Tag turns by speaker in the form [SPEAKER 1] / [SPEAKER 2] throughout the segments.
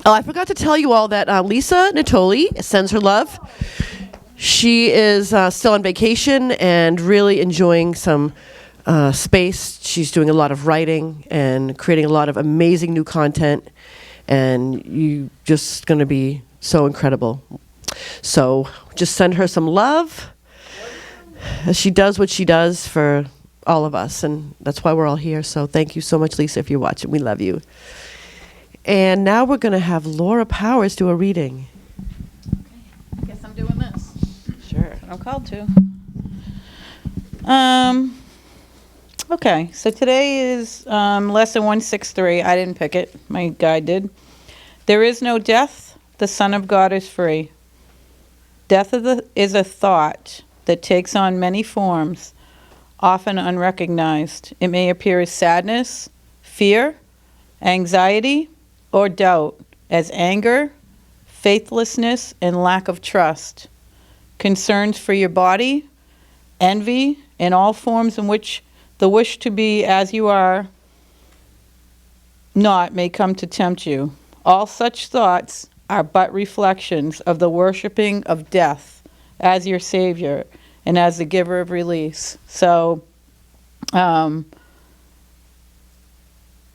[SPEAKER 1] Oh, I forgot to tell you all that Lisa Natoli sends her love. She is still on vacation and really enjoying some space. She's doing a lot of writing and creating a lot of amazing new content, and you just going to be so incredible. So just send her some love. She does what she does for all of us, and that's why we're all here. So thank you so much, Lisa, if you're watching. We love you. And now we're going to have Laura Powers do a reading.
[SPEAKER 2] Okay. Guess I'm doing this.
[SPEAKER 1] Sure.
[SPEAKER 2] I'm called to. Okay, so today is lesson 163. I didn't pick it. My guide did. There is no death. The Son of God is free. Death is a thought that takes on many forms, often unrecognized. It may appear as sadness, fear, anxiety, or doubt, as anger, faithlessness, and lack of trust. Concerns for your body, envy, and all forms in which the wish to be as you are not may come to tempt you. All such thoughts are but reflections of the worshiping of death as your savior and as the giver of release. So,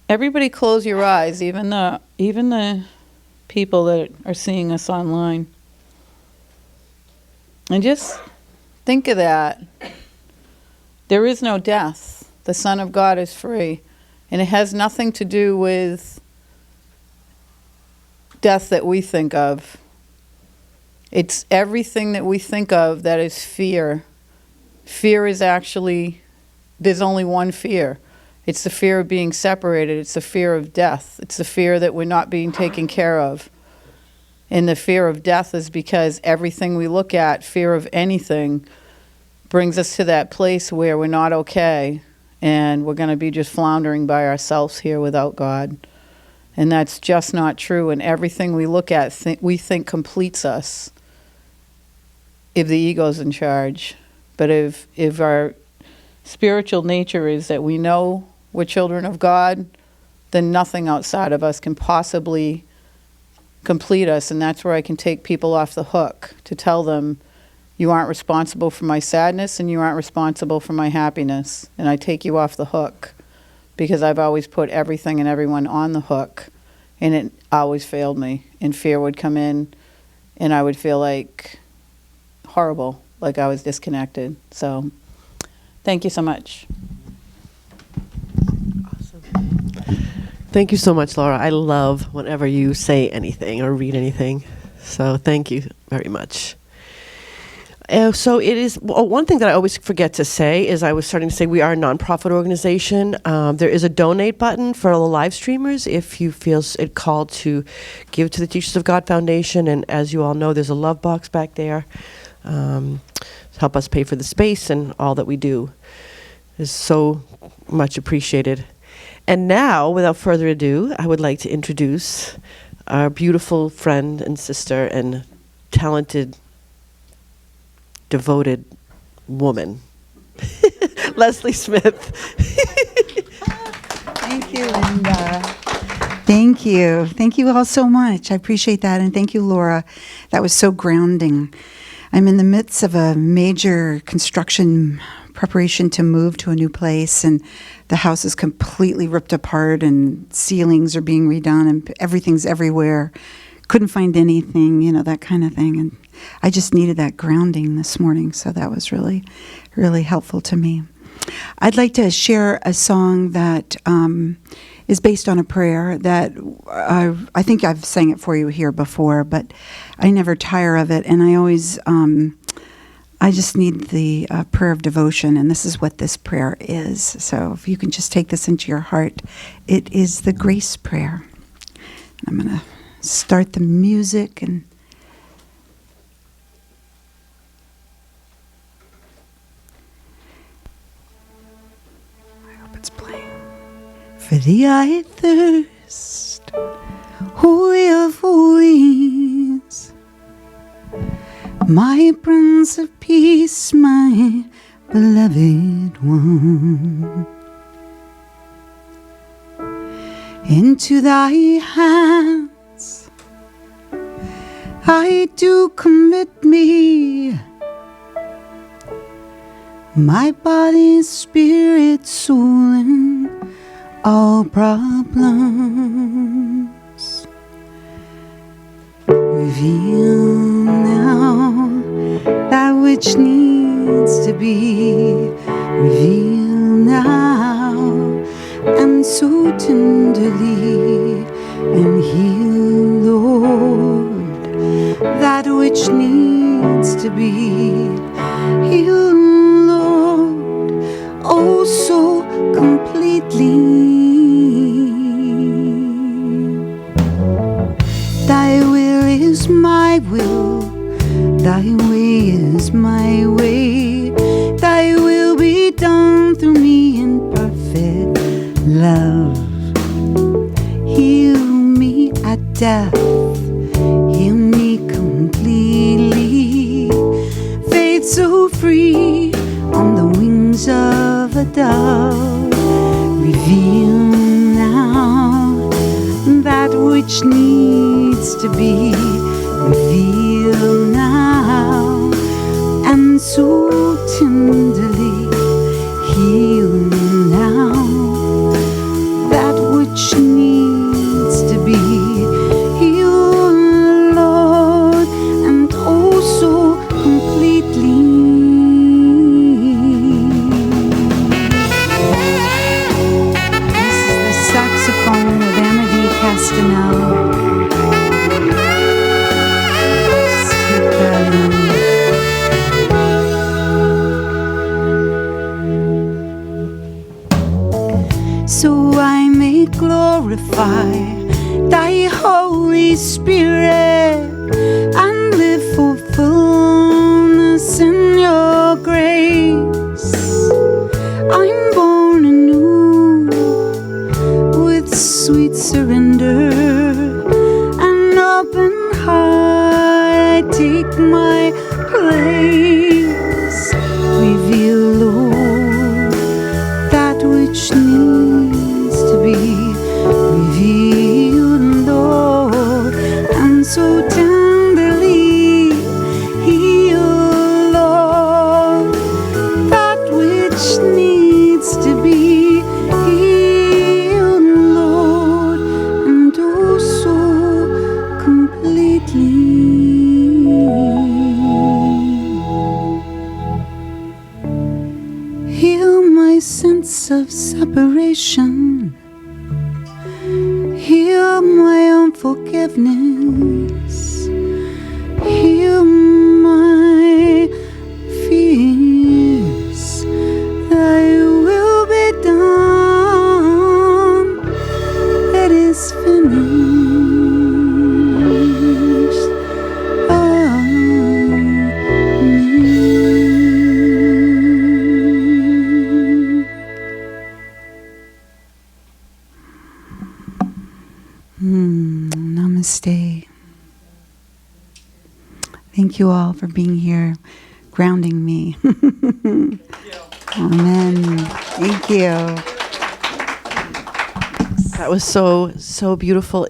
[SPEAKER 2] everybody close your eyes, even the people that are seeing us online. And just think of that. There is no death. The Son of God is free. And it has nothing to do with death that we think of. It's everything that we think of that is fear. Fear is actually, there's only one fear. It's the fear of being separated. It's the fear of death. It's the fear that we're not being taken care of. And the fear of death is because everything we look at, fear of anything, brings us to that place where we're not okay and we're going to be just floundering by ourselves here without God. And that's just not true. And everything we look at, we think completes us if the ego's in charge. But if our spiritual nature is that we know we're children of God, then nothing outside of us can possibly complete us. And that's where I can take people off the hook to tell them, you aren't responsible for my sadness and you aren't responsible for my happiness. And I take you off the hook because I've always put everything and everyone on the hook, and it always failed me. And fear would come in and I would feel like horrible, like I was disconnected. So thank you so much.
[SPEAKER 1] Awesome. Thank you so much, Laura. I love whenever you say anything or read anything. So thank you very much. So it is, one thing that I always forget to say is I was starting to say we are a nonprofit organization. There is a donate button for all the live streamers if you feel it called to give to the Teachers of God Foundation. And as you all know, there's a love box back there to help us pay for the space, and all that we do is so much appreciated. And now, without further ado, I would like to introduce our beautiful friend and sister and talented, devoted woman, Lesley Smith.
[SPEAKER 3] Thank you, Linda. Thank you. Thank you all so much. I appreciate that. And thank you, Laura. That was so grounding. I'm in the midst of a major construction preparation to move to a new place, and the house is completely ripped apart and ceilings are being redone and everything's everywhere. Couldn't find anything, that kind of thing. And I just needed that grounding this morning, so that was really, really helpful to me. I'd like to share a song that is based on a prayer that I think I've sang it for you here before, but I never tire of it, and I always, I just need the prayer of devotion, and this is what this prayer is. So if you can just take this into your heart, it is the grace prayer. I'm going to start the music and I hope it's playing. For thee I thirst, Holy of Holies, my Prince of Peace, my beloved one. Into thy hands ready to commit me, my body, spirit, soul, and all problems. Reveal now that which needs to be. Reveal now, and so tenderly, and heal, Lord, that which needs to be. Heal, Lord, oh so completely. Thy will is my will, thy way is my way. Thy will be done through me in perfect love. Heal me at death, heal me completely. Faith so free on the wings of a dove. Reveal now that which needs to be. Reveal now, and so tenderly heal now that which needs to be. Heal, Lord, and oh so completely. This is the saxophone of Amity Castanel. Just take that in. So I may glorify thy Holy Spirit and live for fullness in your grace. I'm born anew with sweet surrender, an open heart, I take my place. Reveal, Lord, that which needs to be. Reveal, Lord, and so tenderly heal, Lord, that which needs to be. Heal, Lord, and oh so completely. Heal my sense of separation. Heal my unforgiveness. Heal my fears. Thy will be done. It is finished. Namaste. Thank you all for being here, grounding me. Amen. Thank you.
[SPEAKER 1] That was so beautiful.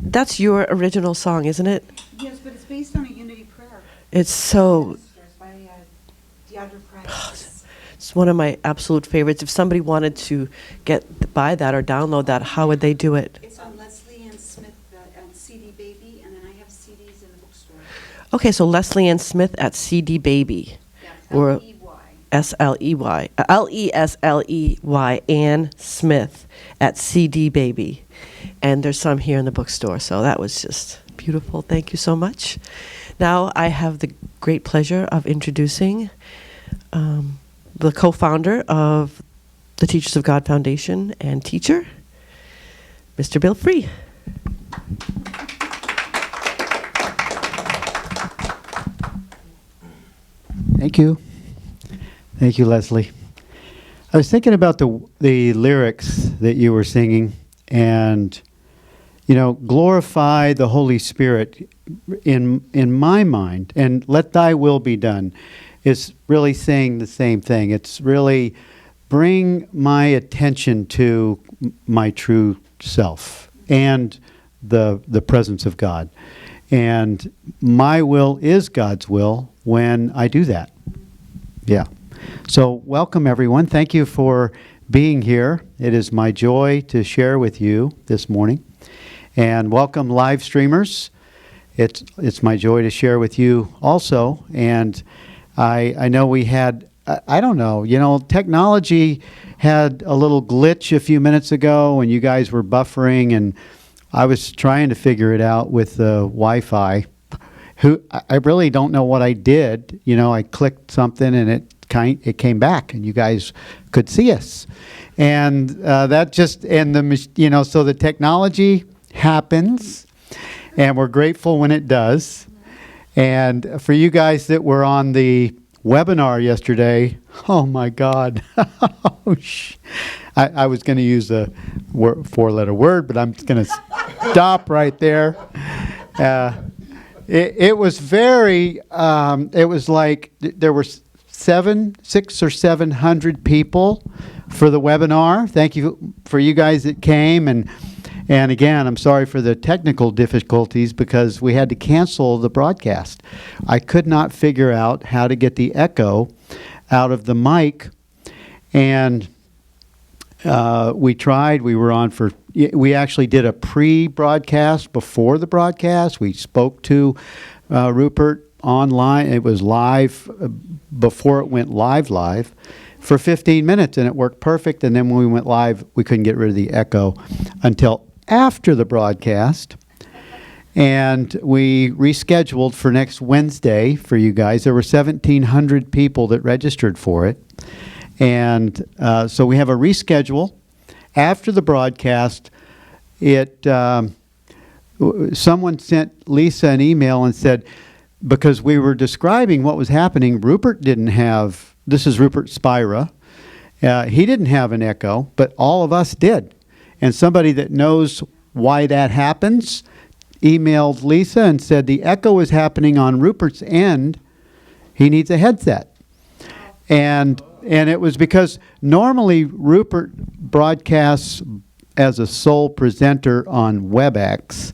[SPEAKER 1] That's your original song, isn't it?
[SPEAKER 3] Yes, but it's based on a unity prayer.
[SPEAKER 1] It's so.
[SPEAKER 3] By Deidre Price.
[SPEAKER 1] It's one of my absolute favorites. If somebody wanted to buy that or download that, how would they do it?
[SPEAKER 3] It's on Lesley Smith and CD Baby, and then I have CDs in the bookstore.
[SPEAKER 1] Okay, so Lesley Smith at CD Baby.
[SPEAKER 3] Yeah,
[SPEAKER 1] Or
[SPEAKER 3] L-E-Y.
[SPEAKER 1] S-L-E-Y. L-E-S-L-E-Y, Ann Smith at CD Baby. And there's some here in the bookstore, so that was just beautiful. Thank you so much. Now I have the great pleasure of introducing the co-founder of the Teachers of God Foundation and teacher, Mr. Bill Free.
[SPEAKER 4] Thank you. Thank you, Lesley. I was thinking about the lyrics that you were singing, and glorify the Holy Spirit in my mind, and let thy will be done is really saying the same thing. It's really bring my attention to my true self and the presence of God. And my will is God's will when I do that. Yeah. So welcome, everyone. Thank you for being here. It is my joy to share with you this morning. And welcome, live streamers. It's my joy to share with you also. And I know we had, I don't know, technology had a little glitch a few minutes ago when you guys were buffering, and I was trying to figure it out with the Wi-Fi. I really don't know what I did. I clicked something and it came back, and you guys could see us. And so the technology happens, and we're grateful when it does. And for you guys that were on the webinar yesterday, oh my God. I was going to use a four-letter word, but I'm going to stop right there. It was very, it was like there were 600 or 700 people for the webinar. Thank you for you guys that came. And again, I'm sorry for the technical difficulties because we had to cancel the broadcast. I could not figure out how to get the echo out of the mic. And we tried. We actually did a pre-broadcast before the broadcast. We spoke to Rupert online. It was live before it went live for 15 minutes, and it worked perfect. And then when we went live, we couldn't get rid of the echo until after the broadcast. And we rescheduled for next Wednesday for you guys. There were 1,700 people that registered for it. And so we have a reschedule. After the broadcast, someone sent Lisa an email and said, because we were describing what was happening, Rupert didn't have, this is Rupert Spira, he didn't have an echo, but all of us did. And somebody that knows why that happens emailed Lisa and said the echo is happening on Rupert's end. He needs a headset. And it was because normally Rupert broadcasts as a sole presenter on WebEx.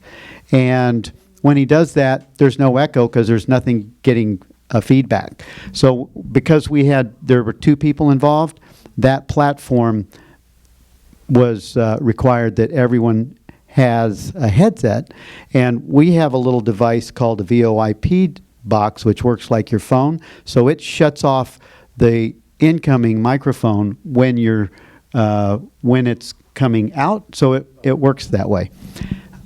[SPEAKER 4] And when he does that, there's no echo because there's nothing getting a feedback. So because there were two people involved, that platform was required that everyone has a headset. And we have a little device called a VoIP box, which works like your phone. So it shuts off the incoming microphone when it's coming out. So it works that way.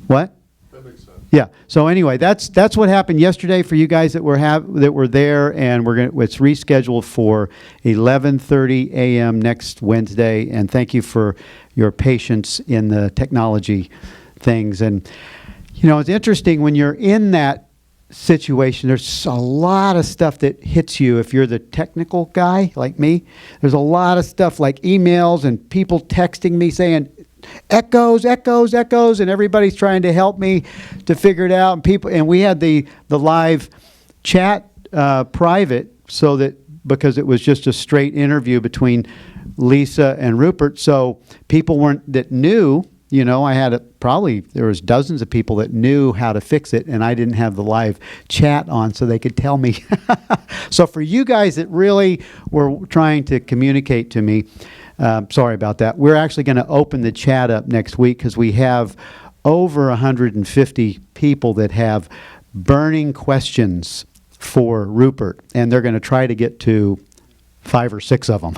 [SPEAKER 4] What?
[SPEAKER 5] That makes sense.
[SPEAKER 4] Yeah. So anyway, that's what happened yesterday for you guys that were there, and it's rescheduled for 11:30 a.m. next Wednesday. And thank you for your patience in the technology things. And it's interesting when you're in that situation. There's a lot of stuff that hits you if you're the technical guy like me. There's a lot of stuff like emails and people texting me saying echoes, and everybody's trying to help me to figure it out. And we had the live chat private, so that because it was just a straight interview between Lisa and Rupert, so people that knew. I had there was dozens of people that knew how to fix it, and I didn't have the live chat on so they could tell me. So for you guys that really were trying to communicate to me, sorry about that. We're actually going to open the chat up next week because we have over 150 people that have burning questions for Rupert, and they're going to try to get to 5 or 6 of them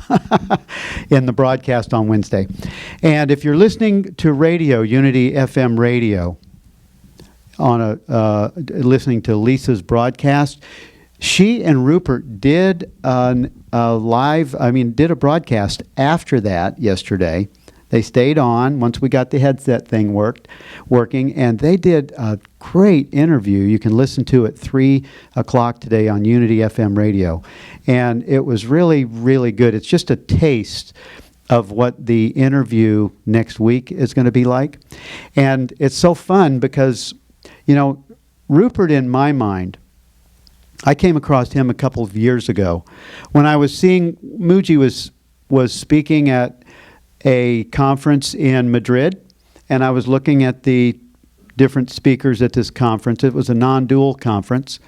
[SPEAKER 4] in the broadcast on Wednesday. And if you're listening to radio, Unity FM radio, listening to Lisa's broadcast, she and Rupert did a broadcast after that yesterday. They stayed on once we got the headset thing working, and they did a great interview. You can listen to it 3 o'clock today on Unity FM radio. And it was really, really good. It's just a taste of what the interview next week is going to be like. And it's so fun because, Rupert, in my mind, I came across him a couple of years ago when I was seeing Muji was speaking at a conference in Madrid, and I was looking at the different speakers at this conference. It was a non-dual conference,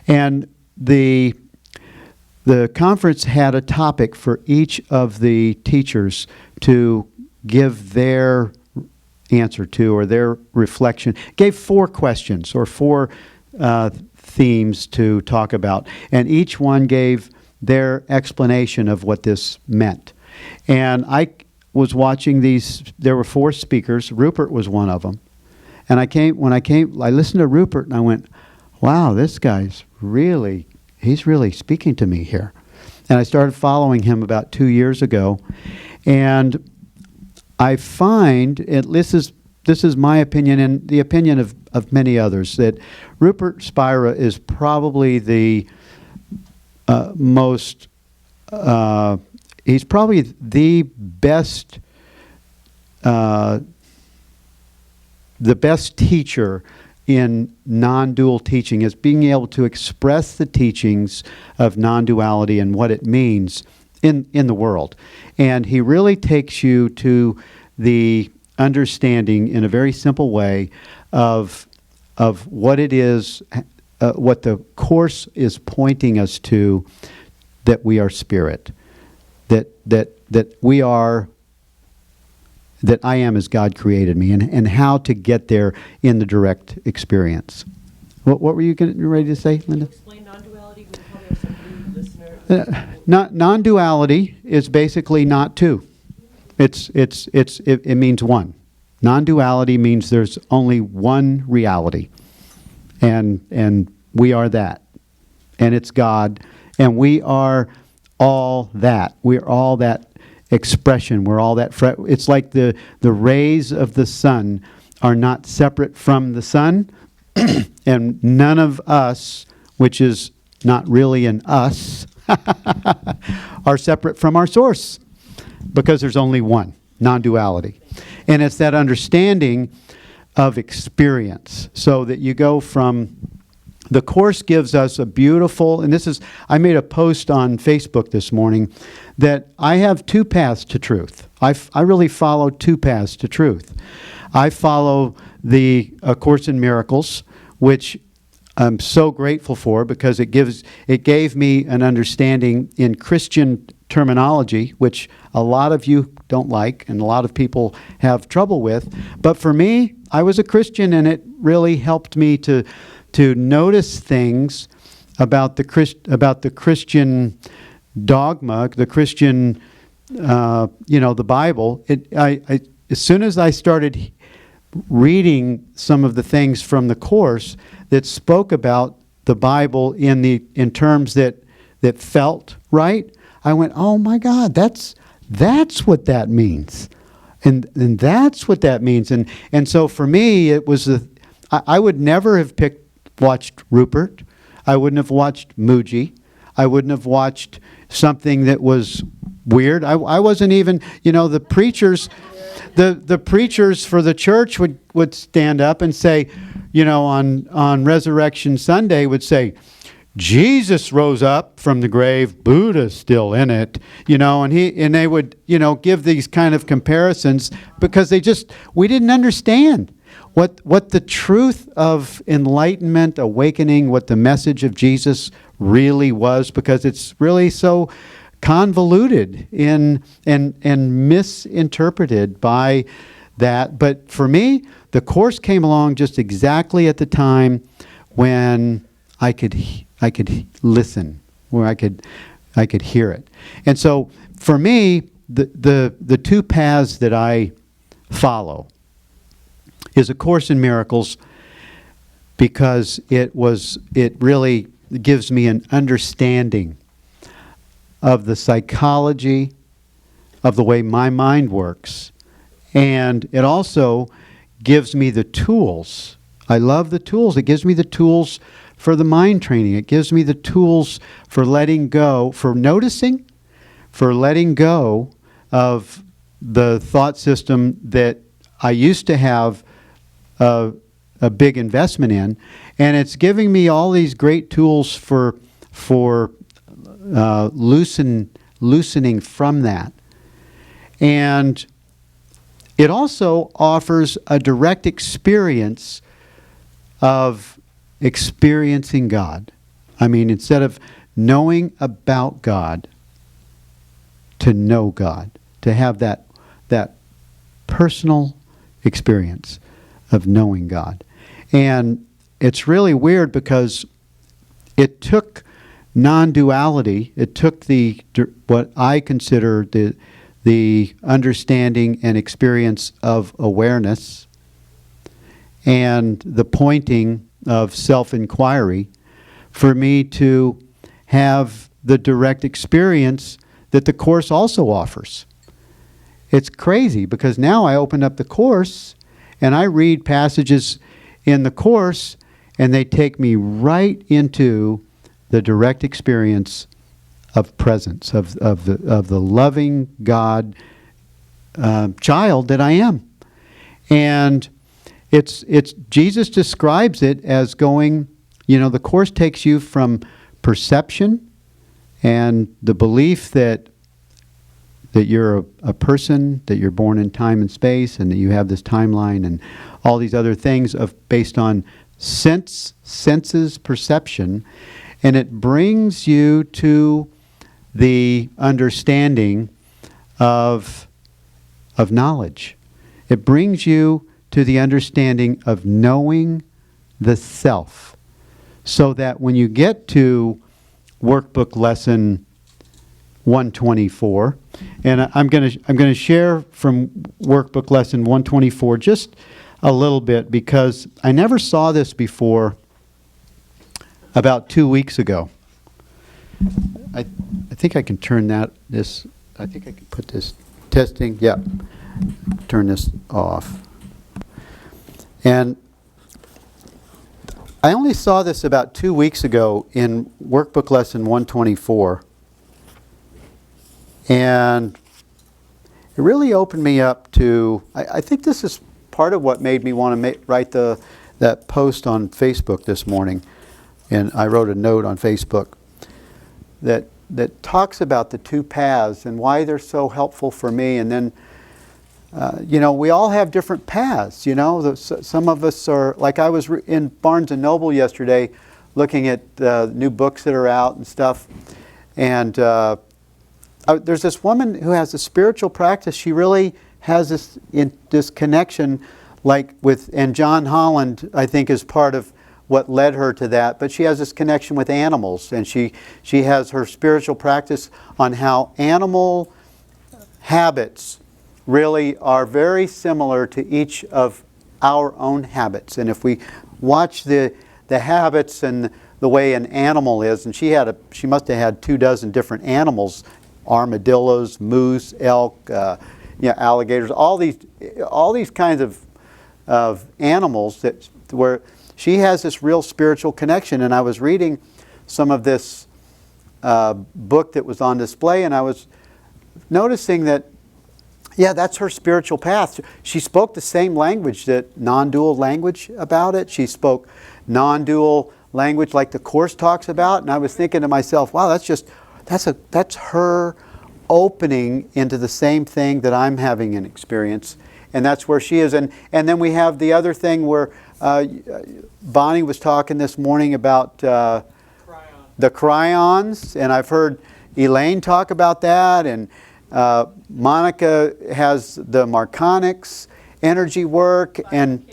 [SPEAKER 4] and the conference had a topic for each of the teachers to give their answer to, or their reflection. Gave 4 questions or 4 themes to talk about, and each one gave their explanation of what this meant. And I was watching these. There were 4 speakers. Rupert was one of them. And I listened to Rupert, and I went, wow, this guy's he's really speaking to me here. And I started following him about 2 years ago, and I find, and this is my opinion and the opinion of many others, that Rupert Spira is probably he's probably the best teacher in non-dual teaching, is being able to express the teachings of non-duality and what it means in the world. And he really takes you to the understanding in a very simple way of what it is, what the Course is pointing us to, that we are spirit, that we are, that I am as God created me, and how to get there in the direct experience. What were you ready to say, Linda?
[SPEAKER 1] Explain non-duality. We probably have some new listeners.
[SPEAKER 4] Non-duality is basically not two. It means one. Non-duality means there's only one reality, and we are that, and it's God, and we are all that. We're all that expression. We're all that. It's like the rays of the sun are not separate from the sun, and none of us, which is not really an us, are separate from our source, because there's only one, non-duality. And it's that understanding of experience, so that you go from, the Course gives us a beautiful, and I made a post on Facebook this morning, that I have 2 paths to truth. I really follow 2 paths to truth. I follow the A Course in Miracles, which I'm so grateful for, because it gave me an understanding in Christian terminology, which a lot of you don't like and a lot of people have trouble with. But for me, I was a Christian, and it really helped me to notice things about the Christian dogma, the Christian, the Bible. As soon as I started reading some of the things from the Course that spoke about the Bible in terms that felt right, I went, oh my God, that's what that means, and that's what that means, and so for me it was I would never have watched Rupert. I wouldn't have watched Muji. I wouldn't have watched something that was weird. I wasn't even, the preachers, the preachers for the church would stand up and say, on Resurrection Sunday would say, Jesus rose up from the grave, Buddha's still in it, and they would, give these kind of comparisons, because we didn't understand what the truth of enlightenment, awakening, what the message of Jesus really was, because it's really so convoluted and misinterpreted by that. But for me, the Course came along just exactly at the time when I could listen, where I could hear it. And so for me, the 2 paths that I follow is A Course in Miracles, because it really gives me an understanding of the psychology of the way my mind works, and it also gives me the tools. I love the tools. It gives me the tools for the mind training. It gives me the tools for letting go, for noticing, for letting go of the thought system that I used to have a big investment in, and it's giving me all these great tools for loosening from that. And it also offers a direct experience of experiencing God. I mean, instead of knowing about God, to know God, to have that personal experience of knowing God. And it's really weird because it took non-duality, it took what I consider the understanding and experience of awareness and the pointing of self-inquiry for me to have the direct experience that the Course also offers. It's crazy because now I open up the Course and I read passages in the Course and they take me right into the direct experience of presence, of the loving God child that I am. And it's Jesus describes it as going, the Course takes you from perception and the belief that you're a person, that you're born in time and space, and that you have this timeline and all these other things based on senses, perception, and it brings you to the understanding of knowledge. It brings you to the understanding of knowing the self, so that when you get to Workbook lesson 124, and I'm going to share from Workbook lesson 124 just a little bit because I never saw this before about 2 weeks ago. I think I can turn I think I can put this testing, yeah, turn this off. And I only saw this about 2 weeks ago in Workbook lesson 124. And it really opened me up to, I think this is part of what made me want to write that post on Facebook this morning. And I wrote a note on Facebook that talks about the two paths and why they're so helpful for me. And then, we all have different paths. Some of us are, like I was in Barnes & Noble yesterday looking at new books that are out and stuff. And there's this woman who has a spiritual practice. She really has this connection, and John Holland, I think, is part of what led her to that. But she has this connection with animals, and she has her spiritual practice on how animal habits really are very similar to each of our own habits. And if we watch the habits and the way an animal is, and she must have had 24 different animals, armadillos, moose, elk, alligators, all these kinds of animals where she has this real spiritual connection. And I was reading some of this book that was on display, and I was noticing that, that's her spiritual path. She spoke the same language, that non-dual language about it. She spoke non-dual language like the Course talks about. And I was thinking to myself, wow, that's her opening into the same thing that I'm having an experience. And that's where she is. And then we have the other thing where Bonnie was talking this morning about the cryons. And I've heard Elaine talk about that. And Monica has the Marconics energy work. And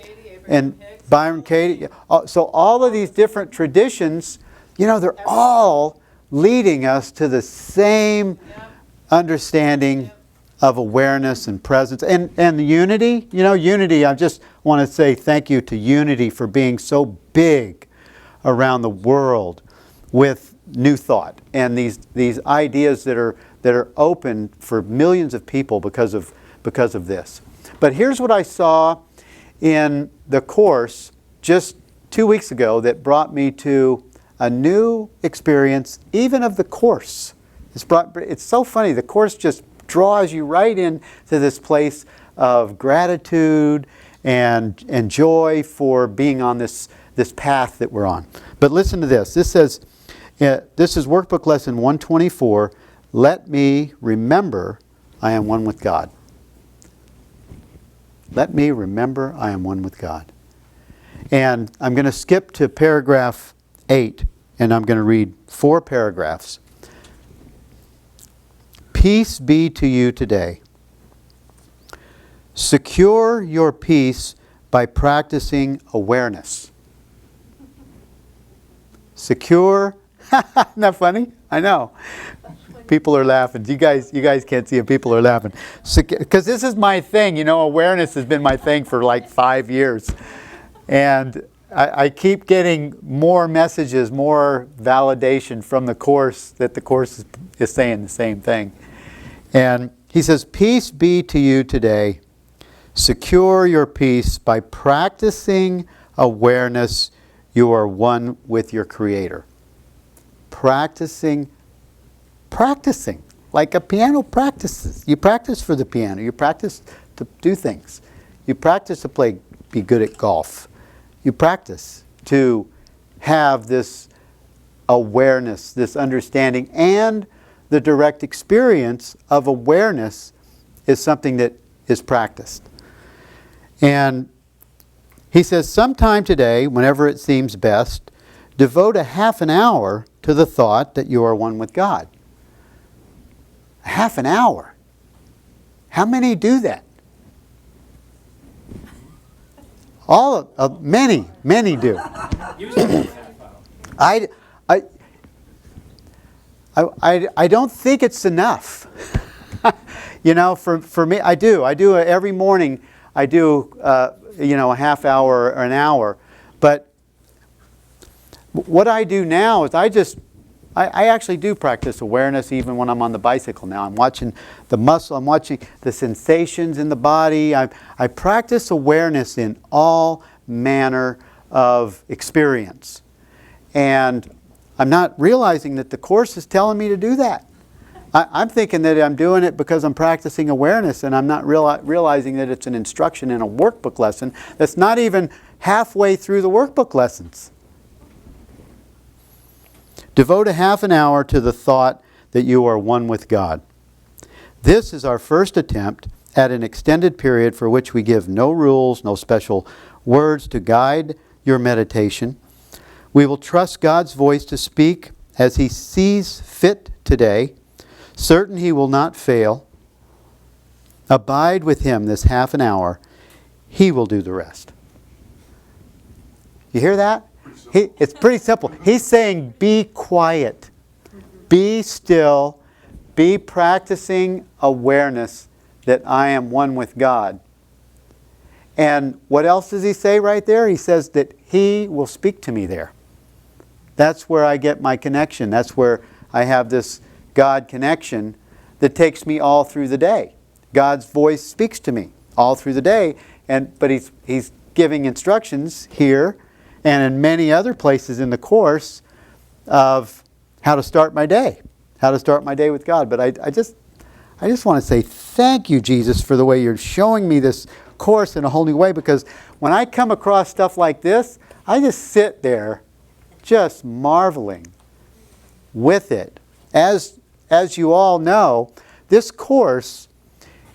[SPEAKER 4] Byron Katie. So all of these different traditions, they're all leading us to the same understanding of awareness and presence and the unity. Unity, I just want to say thank you to Unity for being so big around the world with new thought and these ideas that are open for millions of people because of this. But here's what I saw in the Course just 2 weeks ago that brought me to a new experience, even of the Course. It's so funny. The Course just draws you right into this place of gratitude and joy for being on this path that we're on. But listen to this. This says, this is Workbook lesson 124. Let me remember I am one with God. Let me remember I am one with God. And I'm going to skip to paragraph 8, and I'm going to read 4 paragraphs. Peace be to you today. Secure your peace by practicing awareness. Secure. Isn't that funny? I know. People are laughing. You guys can't see it. People are laughing. Because this is my thing. You know, awareness has been my thing for like 5 years. And I keep getting more messages, more validation from the Course that the Course is saying the same thing. And he says, peace be to you today. Secure your peace by practicing awareness. You are one with your Creator. Practicing, like a piano practices. You practice for the piano. You practice to do things. You practice to be good at golf. You practice to have this awareness, this understanding, and the direct experience of awareness is something that is practiced. And he says, sometime today, whenever it seems best, devote a half an hour to the thought that you are one with God. A half an hour. How many do that? Many do. I don't think it's enough. You know, for me, I do every morning. I do a half hour or an hour. But what I do now is I actually do practice awareness even when I'm on the bicycle now. I'm watching the muscle, I'm watching the sensations in the body. I practice awareness in all manner of experience. And I'm not realizing that the Course is telling me to do that. I'm thinking that I'm doing it because I'm practicing awareness, and I'm not realizing that it's an instruction in a workbook lesson that's not even halfway through the workbook lessons. Devote a half an hour to the thought that you are one with God. This is our first attempt at an extended period for which we give no rules, no special words to guide your meditation. We will trust God's voice to speak as He sees fit today, certain He will not fail. Abide with Him this half an hour. He will do the rest. You hear that? It's pretty simple. He's saying be quiet. Be still. Be practicing awareness that I am one with God. And what else does he say right there? He says that He will speak to me there. That's where I get my connection. That's where I have this God connection that takes me all through the day. God's voice speaks to me all through the day, but He's giving instructions here and in many other places in the Course of how to start my day. How to start my day with God. But I just want to say thank you, Jesus, for the way you're showing me this Course in a whole new way, because when I come across stuff like this, I just sit there just marveling with it. As you all know, this Course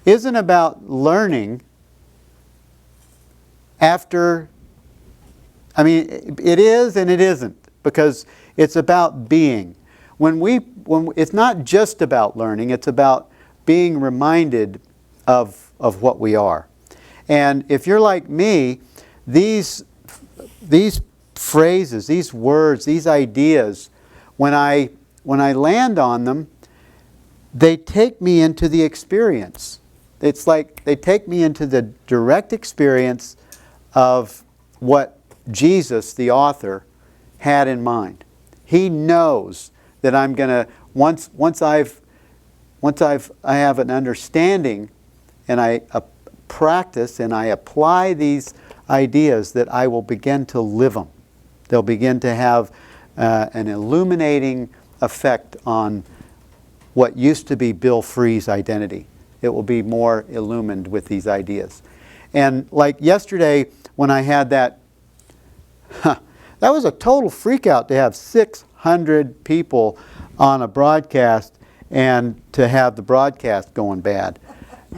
[SPEAKER 4] isn't about learning after. I mean, it is and it isn't, because it's about being. When it's not just about learning, it's about being reminded of what we are. And if you're like me, these phrases, these words, these ideas, when I land on them, they take me into the experience. It's like they take me into the direct experience of what Jesus, the author, had in mind. He knows that I'm going to, once I have an understanding and I practice and I apply these ideas, that I will begin to live them. They'll begin to have an illuminating effect on what used to be Bill Free's identity. It will be more illumined with these ideas. And like yesterday when I had that was a total freak out to have 600 people on a broadcast and to have the broadcast going bad.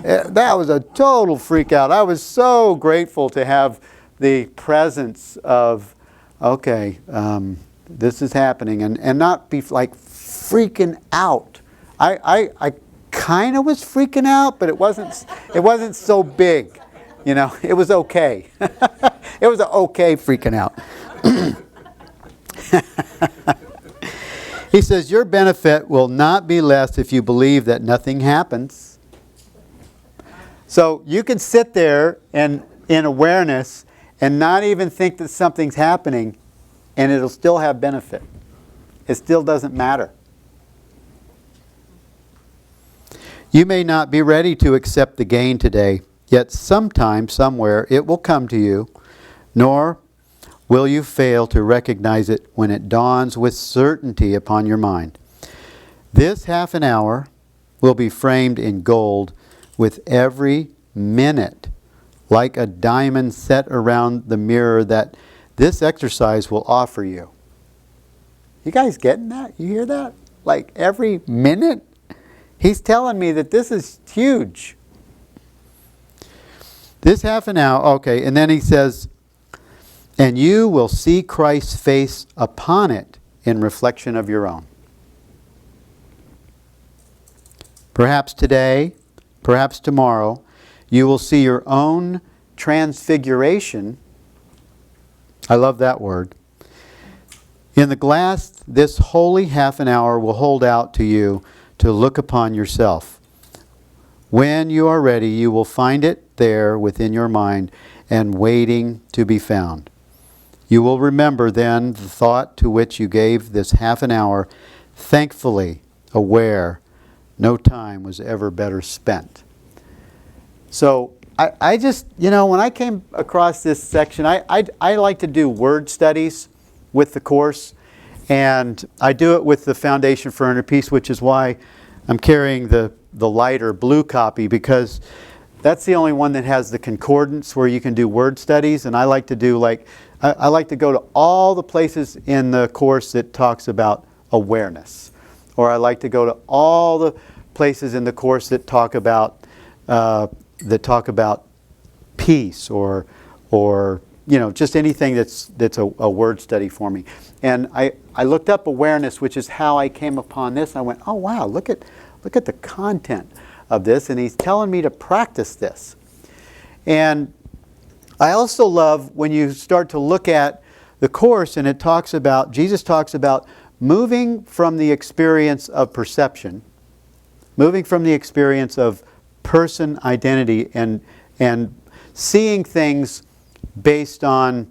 [SPEAKER 4] That was a total freak out. I was so grateful to have the presence of, okay, this is happening, and not be like freaking out. I kind of was freaking out, but it wasn't so big. You know, it was okay. It was okay freaking out. He says, your benefit will not be less if you believe that nothing happens. So you can sit there and in awareness and not even think that something's happening, and it'll still have benefit. It still doesn't matter. You may not be ready to accept the gain today, yet sometime, somewhere, it will come to you, nor will you fail to recognize it when it dawns with certainty upon your mind. This half an hour will be framed in gold with every minute like a diamond set around the mirror that this exercise will offer you. You guys getting that? You hear that? Like every minute? He's telling me that this is huge. This half an hour, okay, and then he says, and you will see Christ's face upon it in reflection of your own. Perhaps today, perhaps tomorrow, you will see your own transfiguration. I love that word. In the glass, this holy half an hour will hold out to you to look upon yourself. When you are ready, you will find it there within your mind and waiting to be found. You will remember then the thought to which you gave this half an hour, thankfully aware no time was ever better spent. So I just, you know, when I came across this section, I like to do word studies with the course, and I do it with the Foundation for Inner Peace, which is why I'm carrying the lighter blue copy, because that's the only one that has the concordance where you can do word studies. And I like to do I like to go to all the places in the course that talks about awareness, or I like to go to all the places in the course that talk about peace, or you know, just anything that's a word study for me. And I looked up awareness, which is how I came upon this. I went, oh wow, look at the content of this, and he's telling me to practice this. And I also love when you start to look at the course, and it talks about, Jesus talks about moving from the experience of perception, moving from the experience of person identity, and seeing things based on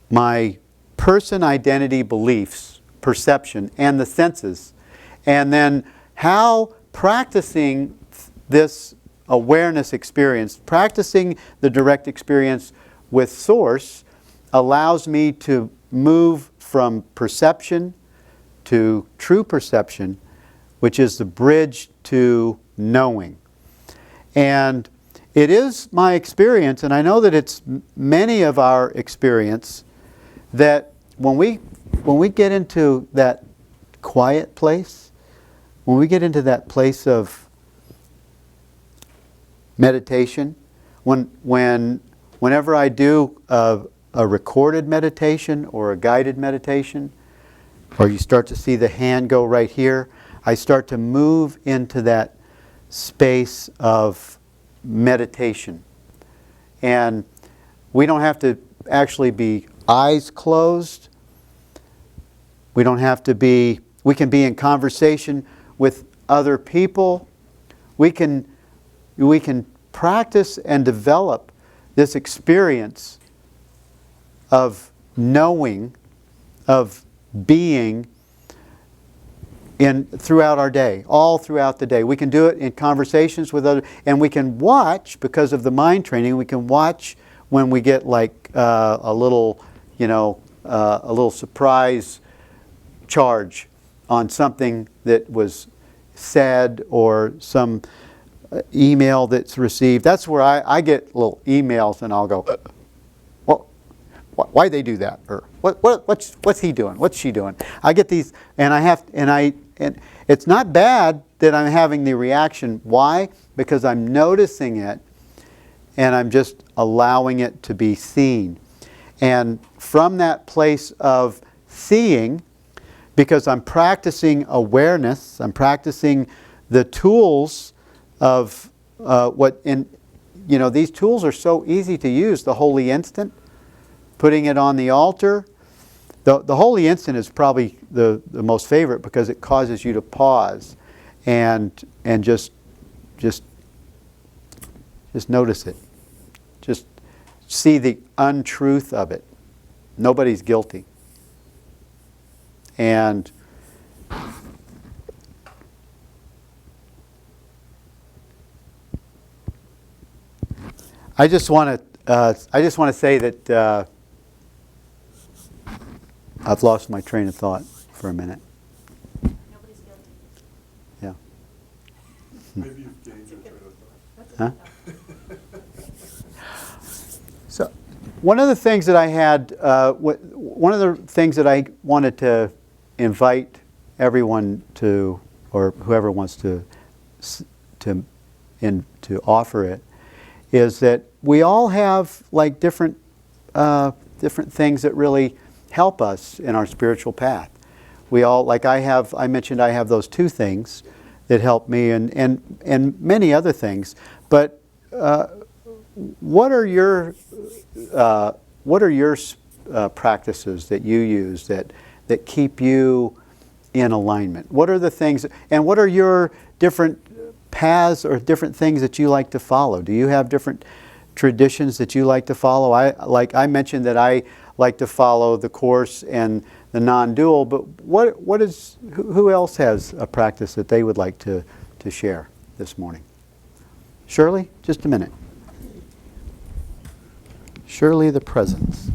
[SPEAKER 4] my person identity beliefs, perception, and the senses. And then how practicing this awareness experience, practicing the direct experience with Source, allows me to move from perception to true perception, which is the bridge to knowing. And it is my experience, and I know that it's many of our experience, that when we get into that quiet place, when we get into that place of meditation, whenever I do a recorded meditation or a guided meditation, or you start to see the hand go right here, I start to move into that space of meditation. And we don't have to actually be eyes closed. We don't have to be, we can be in conversation with other people. We can practice and develop this experience of knowing, of being throughout our day, all throughout the day. We can do it in conversations with others, and we can watch, because of the mind training, we can watch when we get like a little surprise charge on something that was said, or some email that's received. That's where I get little emails, and I'll go, well, why'd they do that? Or what's he doing? What's she doing? I get these, and it's not bad that I'm having the reaction. Why? Because I'm noticing it, and I'm just allowing it to be seen. And from that place of seeing, because I'm practicing awareness, I'm practicing the tools of these tools are so easy to use. The holy instant, putting it on the altar. The holy instant is probably the most favorite because it causes you to pause and just notice it. Just see the untruth of it. Nobody's guilty. And I just want to say that I've lost my train of thought for a minute.
[SPEAKER 5] Nobody's guilty.
[SPEAKER 4] Yeah.
[SPEAKER 6] Maybe you've gained your train of thought.
[SPEAKER 4] Huh? So, one of the things that I had, one of the things that I wanted to invite everyone to, or whoever wants to offer it, is that we all have like different things that really help us in our spiritual path. We all, like I mentioned I have those 2 things that help me, and many other things. But what are your practices that you use that keep you in alignment? What are the things, and what are your different paths or different things that you like to follow? Do you have different traditions that you like to follow? I mentioned that I like to follow the Course and the non-dual, but who else has a practice that they would like to share this morning? Shirley, just a minute. Shirley the Presence.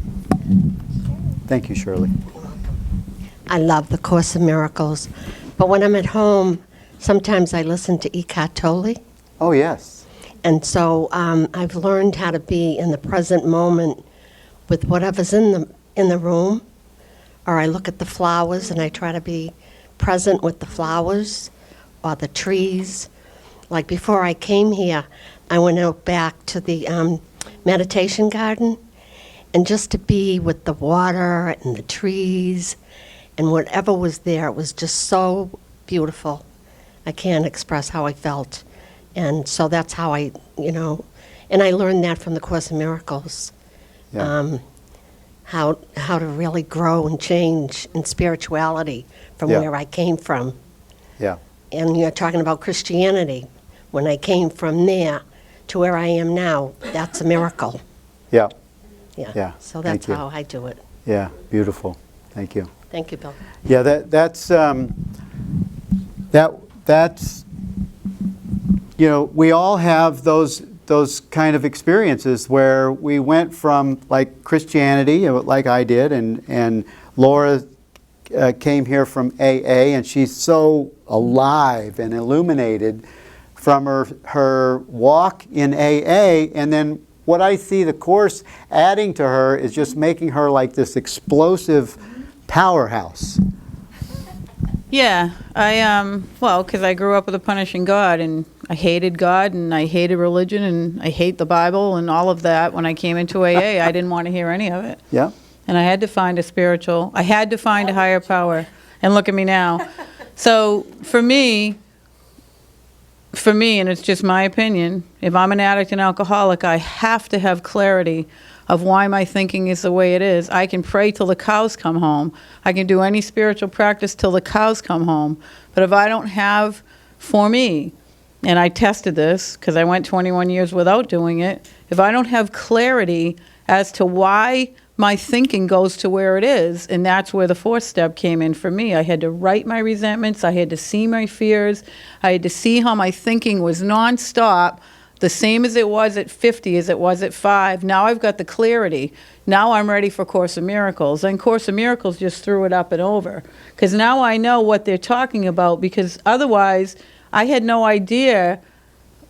[SPEAKER 4] Thank you, Shirley.
[SPEAKER 5] I love the Course in Miracles, but when I'm at home, sometimes I listen to Eckhart Tolle,
[SPEAKER 4] Oh, yes.
[SPEAKER 5] and so I've learned how to be in the present moment with whatever's in the room, or I look at the flowers and I try to be present with the flowers or the trees. Like before I came here, I went out back to the meditation garden, and just to be with the water and the trees and whatever was there, it was just so beautiful. I can't express how I felt. And so that's how and I learned that from the Course in Miracles.
[SPEAKER 4] Yeah.
[SPEAKER 5] How to really grow and change in spirituality from
[SPEAKER 4] Yeah.
[SPEAKER 5] where I came from.
[SPEAKER 4] Yeah.
[SPEAKER 5] And you're talking about Christianity. When I came from there to where I am now, that's a miracle.
[SPEAKER 4] Yeah.
[SPEAKER 5] Yeah.
[SPEAKER 4] Yeah,
[SPEAKER 5] So
[SPEAKER 4] thank
[SPEAKER 5] that's
[SPEAKER 4] you.
[SPEAKER 5] how I do it.
[SPEAKER 4] Yeah. Beautiful. Thank you.
[SPEAKER 5] Thank you, Bill.
[SPEAKER 4] Yeah, that's we all have those kind of experiences where we went from like Christianity, like I did, and Laura came here from AA, and she's so alive and illuminated from her walk in AA, and then what I see the Course adding to her is just making her like this explosive powerhouse.
[SPEAKER 2] Yeah, because I grew up with a punishing God, and I hated God, and I hated religion, and I hate the Bible, and all of that. When I came into AA, I didn't want to hear any of it.
[SPEAKER 4] Yeah.
[SPEAKER 2] And I had to find I had to find a higher power. And look at me now. So for me, and it's just my opinion, if I'm an addict and alcoholic, I have to have clarity of why my thinking is the way it is. I can pray till the cows come home. I can do any spiritual practice till the cows come home. But if I don't have, for me, and I tested this because I went 21 years without doing it, if I don't have clarity as to why my thinking goes to where it is, and that's where the 4th step came in for me. I had to write my resentments. I had to see my fears. I had to see how my thinking was nonstop, the same as it was at 50 as it was at 5. Now I've got the clarity. Now I'm ready for Course in Miracles. And Course in Miracles just threw it up and over. Because now I know what they're talking about, because otherwise I had no idea,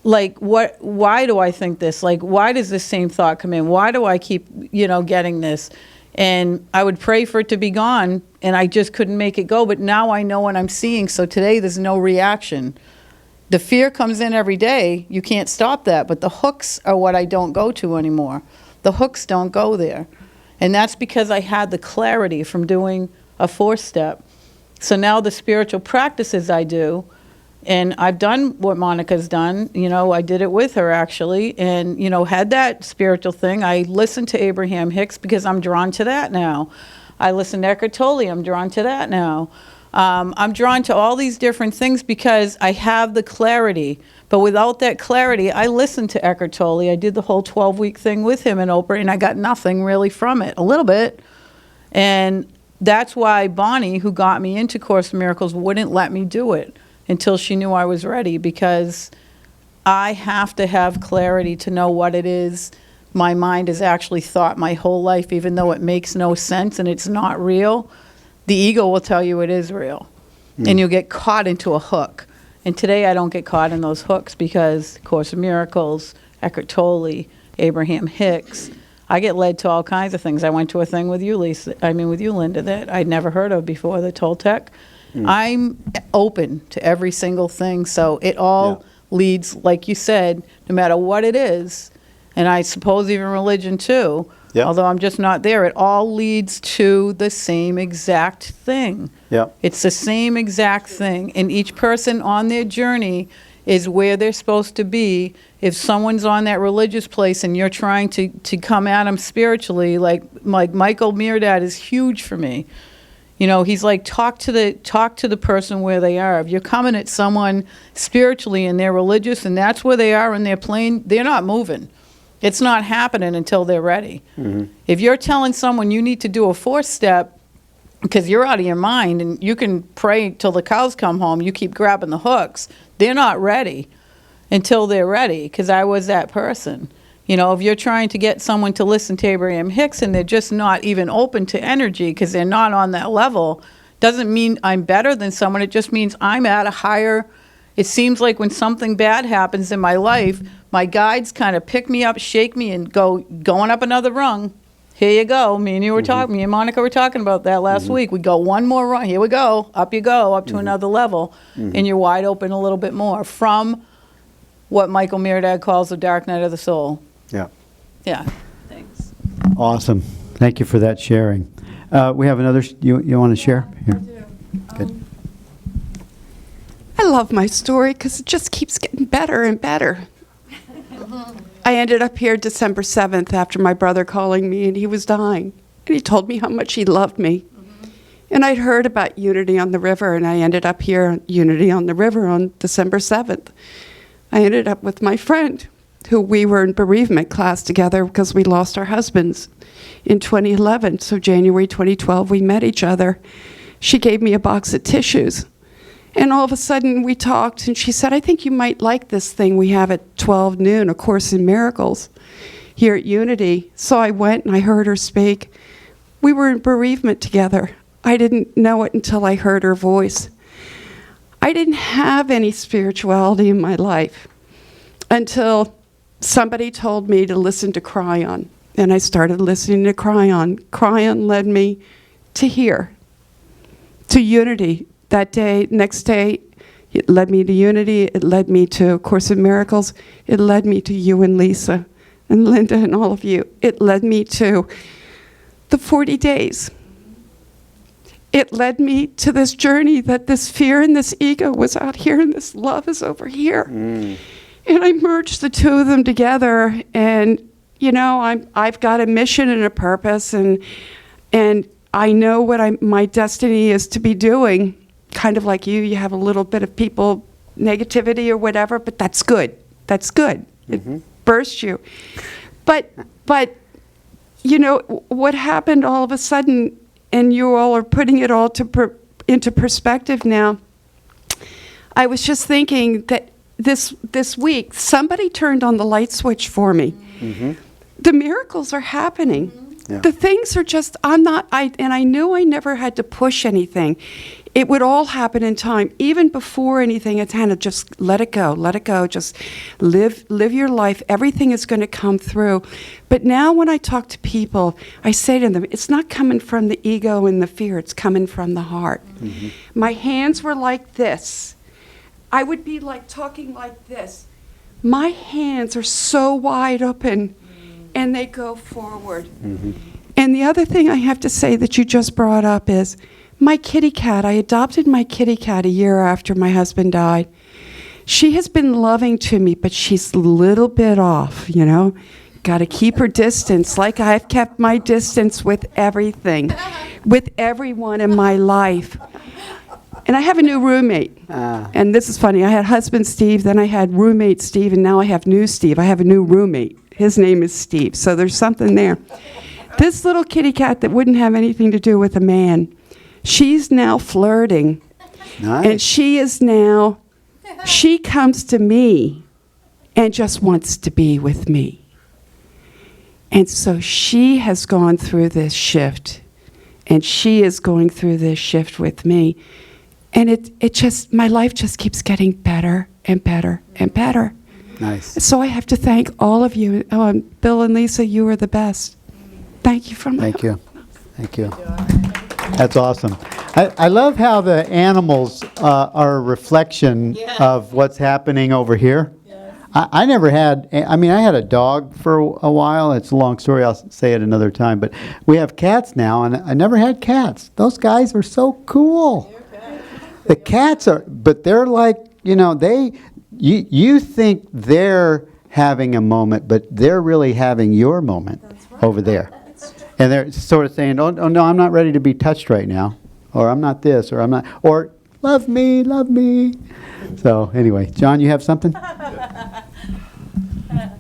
[SPEAKER 2] like, why do I think this? Like, why does this same thought come in? Why do I keep, getting this? And I would pray for it to be gone, and I just couldn't make it go. But now I know what I'm seeing. So today there's no reaction. The fear comes in every day. You can't stop that. But the hooks are what I don't go to anymore. The hooks don't go there. And that's because I had the clarity from doing a 4-step. So now the spiritual practices I do, and I've done what Monica's done. You know, I did it with her, actually, and, you know, had that spiritual thing. I listened to Abraham Hicks because I'm drawn to that now. I listen to Eckhart Tolle. I'm drawn to that now. I'm drawn to all these different things because I have the clarity. But without that clarity, I listened to Eckhart Tolle. I did the whole 12-week thing with him in Oprah, and I got nothing really from it, a little bit. And that's why Bonnie, who got me into Course in Miracles, wouldn't let me do it until she knew I was ready, because I have to have clarity to know what it is my mind has actually thought my whole life, even though it makes no sense and it's not real. The ego will tell you it is real, and you'll get caught into a hook. And today I don't get caught in those hooks because Course in Miracles, Eckhart Tolle, Abraham Hicks, I get led to all kinds of things. I went to a thing with you, with you, Linda, that I'd never heard of before, the Toltec. I'm open to every single thing, so it all leads, like you said, no matter what it is, and I suppose even religion too, although I'm just not there, it all leads to the same exact thing. It's the same exact thing, and each person on their journey is where they're supposed to be. If someone's on that religious place and you're trying to come at them spiritually, like Michael Mirdad is huge for me. You know, he's like, talk to the person where they are. If you're coming at someone spiritually and they're religious and that's where they are and they're playing, they're not moving. It's not happening until they're ready. If you're telling someone you need to do a 4-step because you're out of your mind and you can pray till the cows come home, you keep grabbing the hooks, they're not ready until they're ready, because I was that person. You know, if you're trying to get someone to listen to Abraham Hicks and they're just not even open to energy because they're not on that level, doesn't mean I'm better than someone. It just means I'm at a higher. It seems like when something bad happens in my life, my guides kind of pick me up, shake me, and going up another rung. Here you go. Me and Monica were talking about that last week. We go one more rung. Here we go. Up you go, up to another level. And you're wide open a little bit more from what Michael Mirdad calls the dark night of the soul. Yeah. Thanks.
[SPEAKER 4] Awesome. Thank you for that sharing. We have another, you want to share? Here. Good.
[SPEAKER 7] I love my story because it just keeps getting better and better. I ended up here December 7th after my brother calling me, and he was dying. And he told me how much he loved me. And I'd heard about Unity on the River, and I ended up here at Unity on the River on December 7th. I ended up with my friend, who we were in bereavement class together because we lost our husbands in 2011. So January 2012, we met each other. She gave me a box of tissues. And all of a sudden we talked, and she said, I think you might like this thing we have at 12 noon, A Course in Miracles, here at Unity. So I went and I heard her speak. We were in bereavement together. I didn't know it until I heard her voice. I didn't have any spirituality in my life until somebody told me to listen to Cryon. And I started listening to Cryon. Cryon led me to here, to Unity. That day, next day, it led me to Unity. It led me to Course in Miracles. It led me to you and Lisa and Linda and all of you. It led me to the 40 days. It led me to this journey that this fear and this ego was out here and this love is over here. And I merged the two of them together, and you know, I've got a mission and a purpose, and I know what my destiny is to be doing. Kind of like you have a little bit of people negativity or whatever, but that's good. That's good. It bursts you. But you know what happened all of a sudden, and you all are putting it all into perspective now. I was just thinking that this week somebody turned on the light switch for me. The miracles are happening. The things are just, and I knew I never had to push anything. It would all happen in time. Even before anything, it's kind of just let it go, just live your life. Everything is going to come through. But now when I talk to people, I say to them, it's not coming from the ego and the fear, it's coming from the heart. My hands were like this. I would be like talking like this. My hands are so wide open, and they go forward. And the other thing I have to say that you just brought up is my kitty cat. I adopted my kitty cat a year after my husband died. She has been loving to me, but she's a little bit off, you know. Got to keep her distance, like I've kept my distance with everything, with everyone in my life. And I have a new roommate. And this is funny. I had husband Steve, then I had roommate Steve, and now I have new Steve. I have a new roommate. His name is Steve. So there's something there. This little kitty cat that wouldn't have anything to do with a man, she's now flirting.
[SPEAKER 4] Nice.
[SPEAKER 7] And she comes to me and just wants to be with me. And so she has gone through this shift, and she is going through this shift with me. And it just, my life just keeps getting better and better and better.
[SPEAKER 4] Nice.
[SPEAKER 7] So I have to thank all of you. Bill and Lisa, you are the best. Thank you from my
[SPEAKER 4] Thank you. Thank you. That's awesome. I love how the animals are a reflection of what's happening over here. I never had, I mean, I had a dog for a while. It's a long story. I'll say it another time. But we have cats now, and I never had cats. Those guys are so cool. The cats are, but they're like, you know, you think they're having a moment, but they're really having your moment over there. And they're sort of saying, oh, no, I'm not ready to be touched right now. Or I'm not this, or I'm not, or love me, love me. So anyway, John, you have something?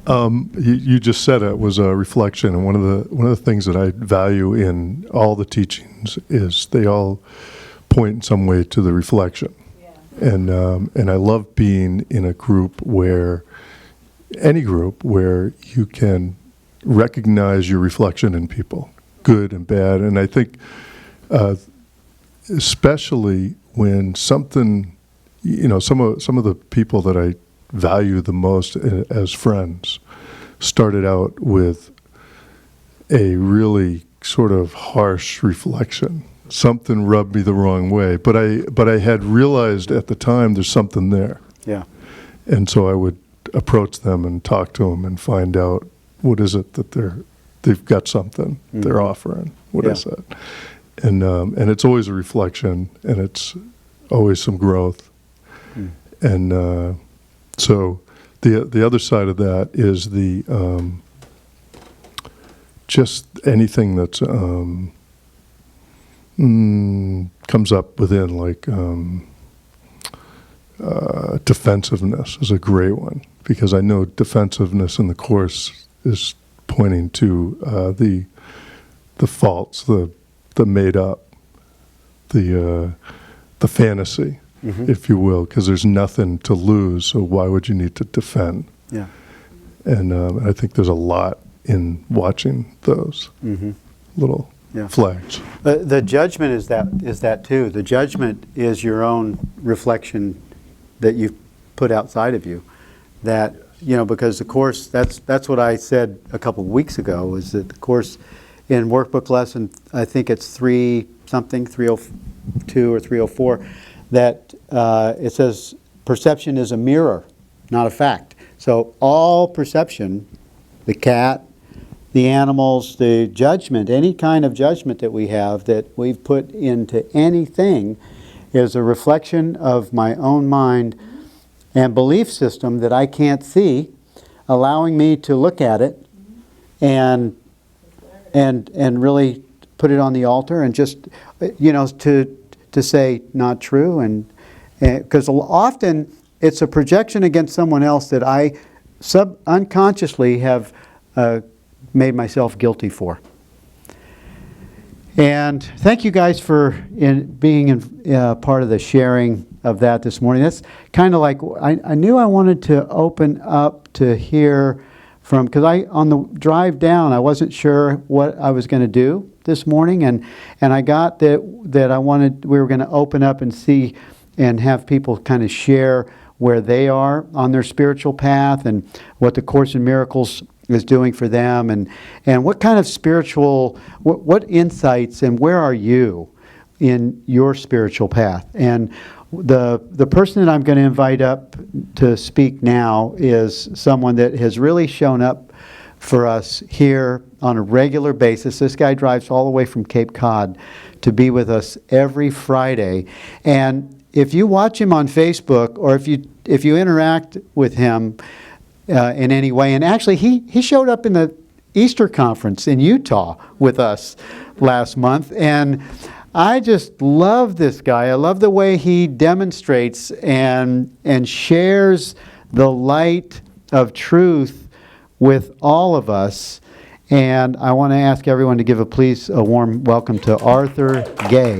[SPEAKER 6] You just said it was a reflection, and one of the things that I value in all the teachings is they all point in some way to the reflection. And I love being in a group any group where you can recognize your reflection in people, good and bad. And I think especially when something, you know, some of the people that I value the most as friends started out with a really sort of harsh reflection. Something rubbed me the wrong way, but I had realized at the time there's something there.
[SPEAKER 4] Yeah.
[SPEAKER 6] And so I would approach them and talk to them and find out what is it that they've got something they're offering. What is it? And it's always a reflection, and it's always some growth. And so the other side of that is the just anything that's comes up within, like defensiveness is a great one, because I know defensiveness in the Course is pointing to the faults, the made up, the fantasy, if you will, because there's nothing to lose, so why would you need to defend?
[SPEAKER 4] Yeah.
[SPEAKER 6] And I think there's a lot in watching those little flags.
[SPEAKER 4] The judgment is that too. The judgment is your own reflection that you've put outside of you. That, you know, because the Course, that's what I said a couple of weeks ago, was that the Course in Workbook lesson, I think it's 302 or 304, that it says perception is a mirror, not a fact. So all perception, the cat, the animals, the judgment, any kind of judgment that we have that we've put into anything is a reflection of my own mind and belief system that I can't see, allowing me to look at it and really put it on the altar and just, you know, to say not true. And because often it's a projection against someone else that I unconsciously have made myself guilty for. And thank you guys for being part of the sharing of that this morning. That's kind of like, I knew I wanted to open up to hear from, because on the drive down, I wasn't sure what I was going to do this morning, and I got that we were going to open up and see and have people kind of share where they are on their spiritual path and what the Course in Miracles is doing for them, and what kind of spiritual, what insights and where are you in your spiritual path. And the person that I'm going to invite up to speak now is someone that has really shown up for us here on a regular basis. This guy drives all the way from Cape Cod to be with us every Friday. And if you watch him on Facebook, or if you interact with him in any way, and actually he showed up in the Easter conference in Utah with us last month, and I just love this guy. I love the way he demonstrates and shares the light of truth with all of us. And I want to ask everyone to give a warm welcome to Arthur Gay.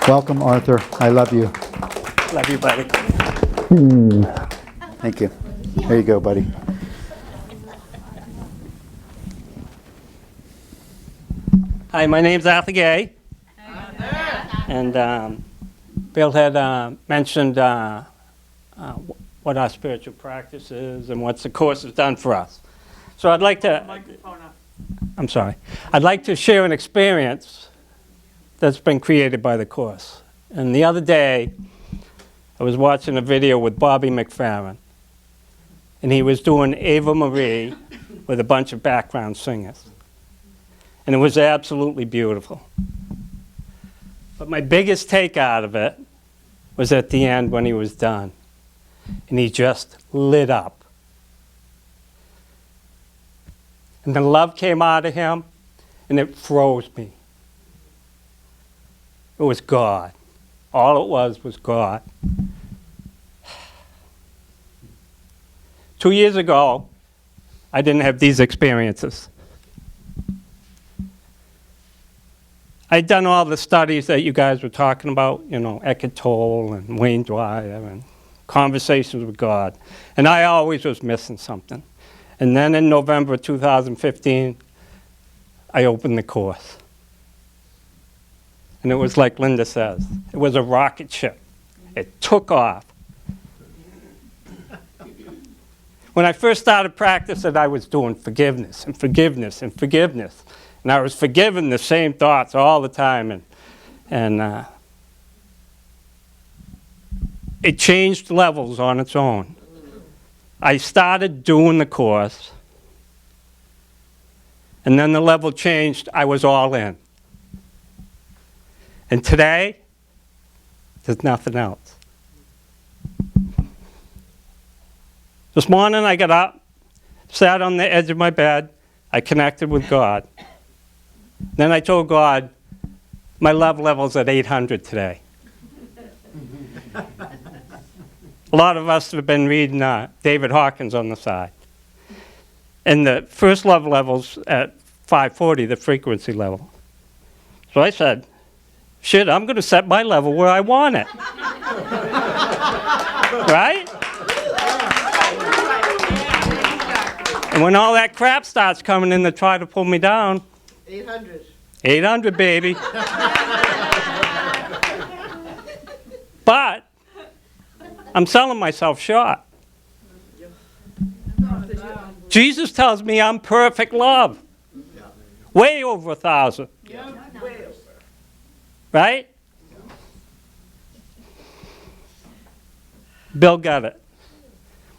[SPEAKER 4] Welcome, Arthur. I love you.
[SPEAKER 8] Love you, buddy.
[SPEAKER 4] Thank you. There you go, buddy.
[SPEAKER 8] Hi, my name's Arthur Gay. And Bill had mentioned what our spiritual practice is and what the course has done for us. So I'd like to, I'm sorry, I'd like to share an experience that's been created by the course. And the other day, I was watching a video with Bobby McFerrin, and he was doing Ava Marie with a bunch of background singers. And it was absolutely beautiful. But my biggest take out of it was at the end when he was done. And he just lit up. And the love came out of him, and it froze me. It was God. All it was God. 2 years ago, I didn't have these experiences. I'd done all the studies that you guys were talking about, you know, Eckhart Tolle and Wayne Dyer and Conversations with God. And I always was missing something. And then in November 2015, I opened the course. And it was like Linda says, it was a rocket ship. It took off. When I first started practicing, I was doing forgiveness and forgiveness and forgiveness. And I was forgiving the same thoughts all the time. And it changed levels on its own. I started doing the course. And then the level changed. I was all in. And today, there's nothing else. This morning I got up, sat on the edge of my bed. I connected with God. Then I told God, my love level's at 800 today. A lot of us have been reading David Hawkins on the side. And the first love level's at 540, the frequency level. So I said, shit, I'm going to set my level where I want it. Right? And when all that crap starts coming in to try to pull me down,
[SPEAKER 1] 800.
[SPEAKER 8] 800, baby. But I'm selling myself short. Jesus tells me I'm perfect love. Way over 1,000. Right? Bill got it.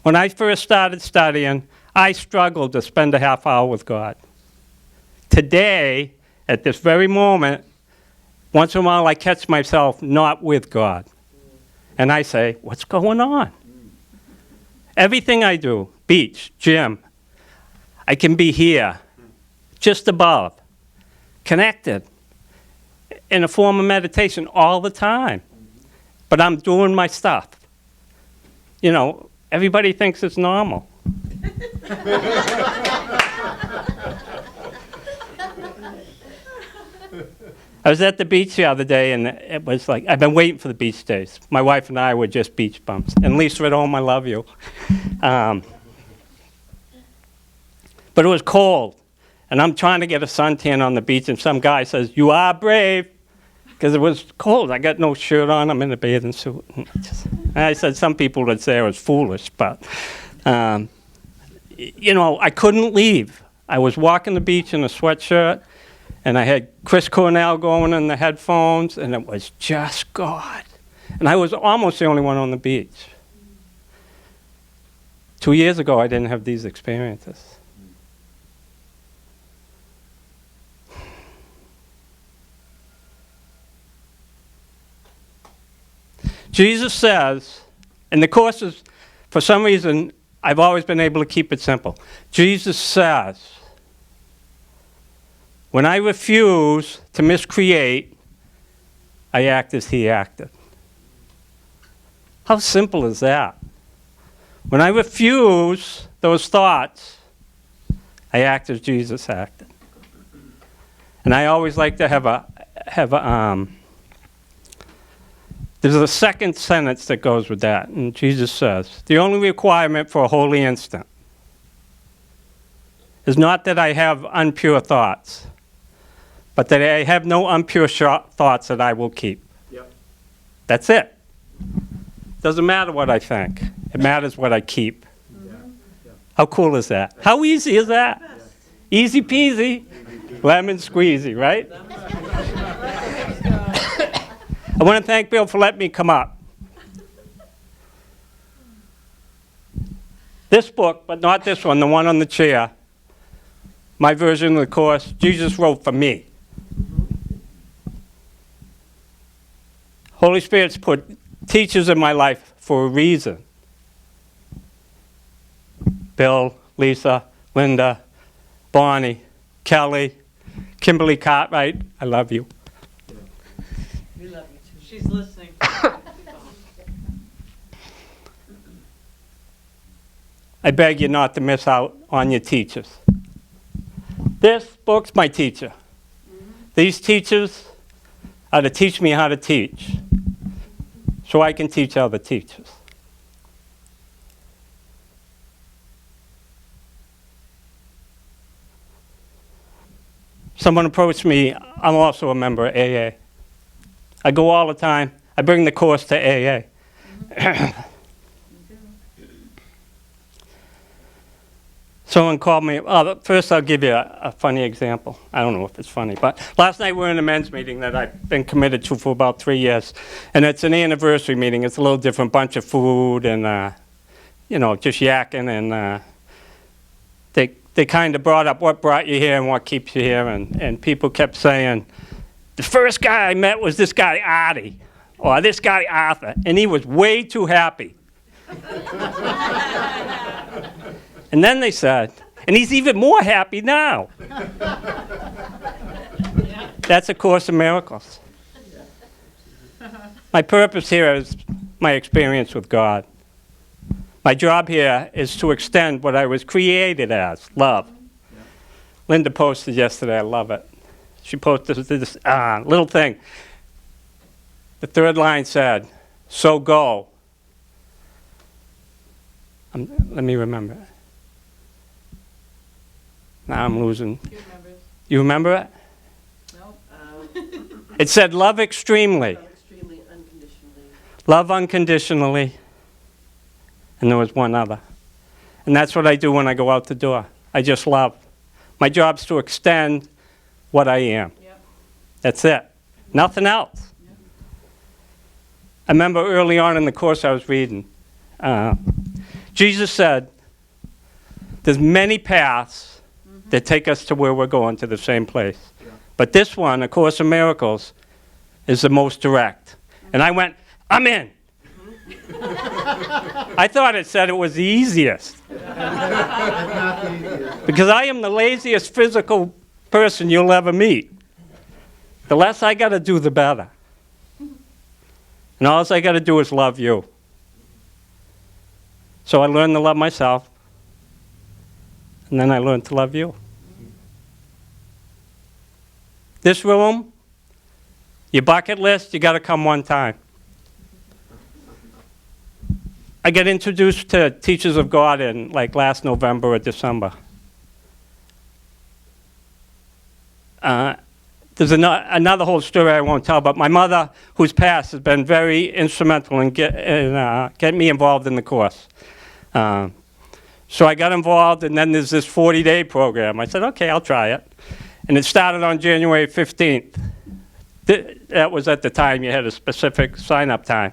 [SPEAKER 8] When I first started studying, I struggled to spend a half hour with God. Today, at this very moment, once in a while I catch myself not with God. And I say, what's going on? Everything I do, beach, gym, I can be here, just above, connected, in a form of meditation all the time. But I'm doing my stuff. You know, everybody thinks it's normal. I was at the beach the other day, and it was like, I've been waiting for the beach days. My wife and I were just beach bums. And Lisa at home, I love you. But it was cold, and I'm trying to get a suntan on the beach, and some guy says, you are brave, because it was cold. I got no shirt on. I'm in a bathing suit. And I said some people would say I was foolish, but, you know, I couldn't leave. I was walking the beach in a sweatshirt, and I had Chris Cornell going in the headphones, and it was just God. And I was almost the only one on the beach. 2 years ago, I didn't have these experiences. Jesus says, and the course is, for some reason, I've always been able to keep it simple. Jesus says, when I refuse to miscreate, I act as he acted. How simple is that? When I refuse those thoughts, I act as Jesus acted. And I always like to have there's a second sentence that goes with that, and Jesus says, the only requirement for a holy instant is not that I have impure thoughts, but that I have no impure thoughts that I will keep. Yep. That's it. Doesn't matter what I think. It matters what I keep. Mm-hmm. How cool is that? How easy is that? Easy peasy, lemon squeezy, right? I want to thank Bill for letting me come up. This book, but not this one, the one on the chair, my version of the course, Jesus wrote for me. Holy Spirit's put teachers in my life for a reason. Bill, Lisa, Linda, Bonnie, Kelly, Kimberly Cartwright, I love you.
[SPEAKER 1] We love you too. She's listening.
[SPEAKER 8] I beg you not to miss out on your teachers. This book's my teacher. These teachers are to teach me how to teach, so I can teach other teachers. Someone approached me, I'm also a member of AA. I go all the time. I bring the course to AA. Someone called me, first I'll give you a funny example. I don't know if it's funny, but last night we were in a men's meeting that I've been committed to for about 3 years. And it's an anniversary meeting. It's a little different, bunch of food and, just yakking. And they kind of brought up what brought you here and what keeps you here. And people kept saying, the first guy I met was this guy Artie, or this guy Arthur. And he was way too happy. And then they said, and he's even more happy now. That's A Course in Miracles. My purpose here is my experience with God. My job here is to extend what I was created as, love. Linda posted yesterday, I love it. She posted this little thing. The third line said, so go. Let me remember it. Now I'm losing. You remember it? No. It said, love extremely.
[SPEAKER 1] Love extremely, unconditionally.
[SPEAKER 8] Love unconditionally. And there was one other. And that's what I do when I go out the door. I just love. My job's to extend what I am. Yep. That's it. Nothing else. Yep. I remember early on in the course I was reading, Jesus said, there's many paths that take us to where we're going, to the same place. Yeah. But this one, A Course in Miracles, is the most direct. And I went, I'm in. I thought it said it was the easiest. Because I am the laziest physical person you'll ever meet. The less I got to do, the better. And all I got to do is love you. So I learned to love myself. And then I learned to love you. This room, your bucket list, you got to come one time. I got introduced to Teachers of God in last November or December. There's another whole story I won't tell, but my mother, who's passed, has been very instrumental in getting me involved in the course. So I got involved, and then there's this 40-day program. I said, okay, I'll try it. And it started on January 15th, That was at the time you had a specific sign-up time.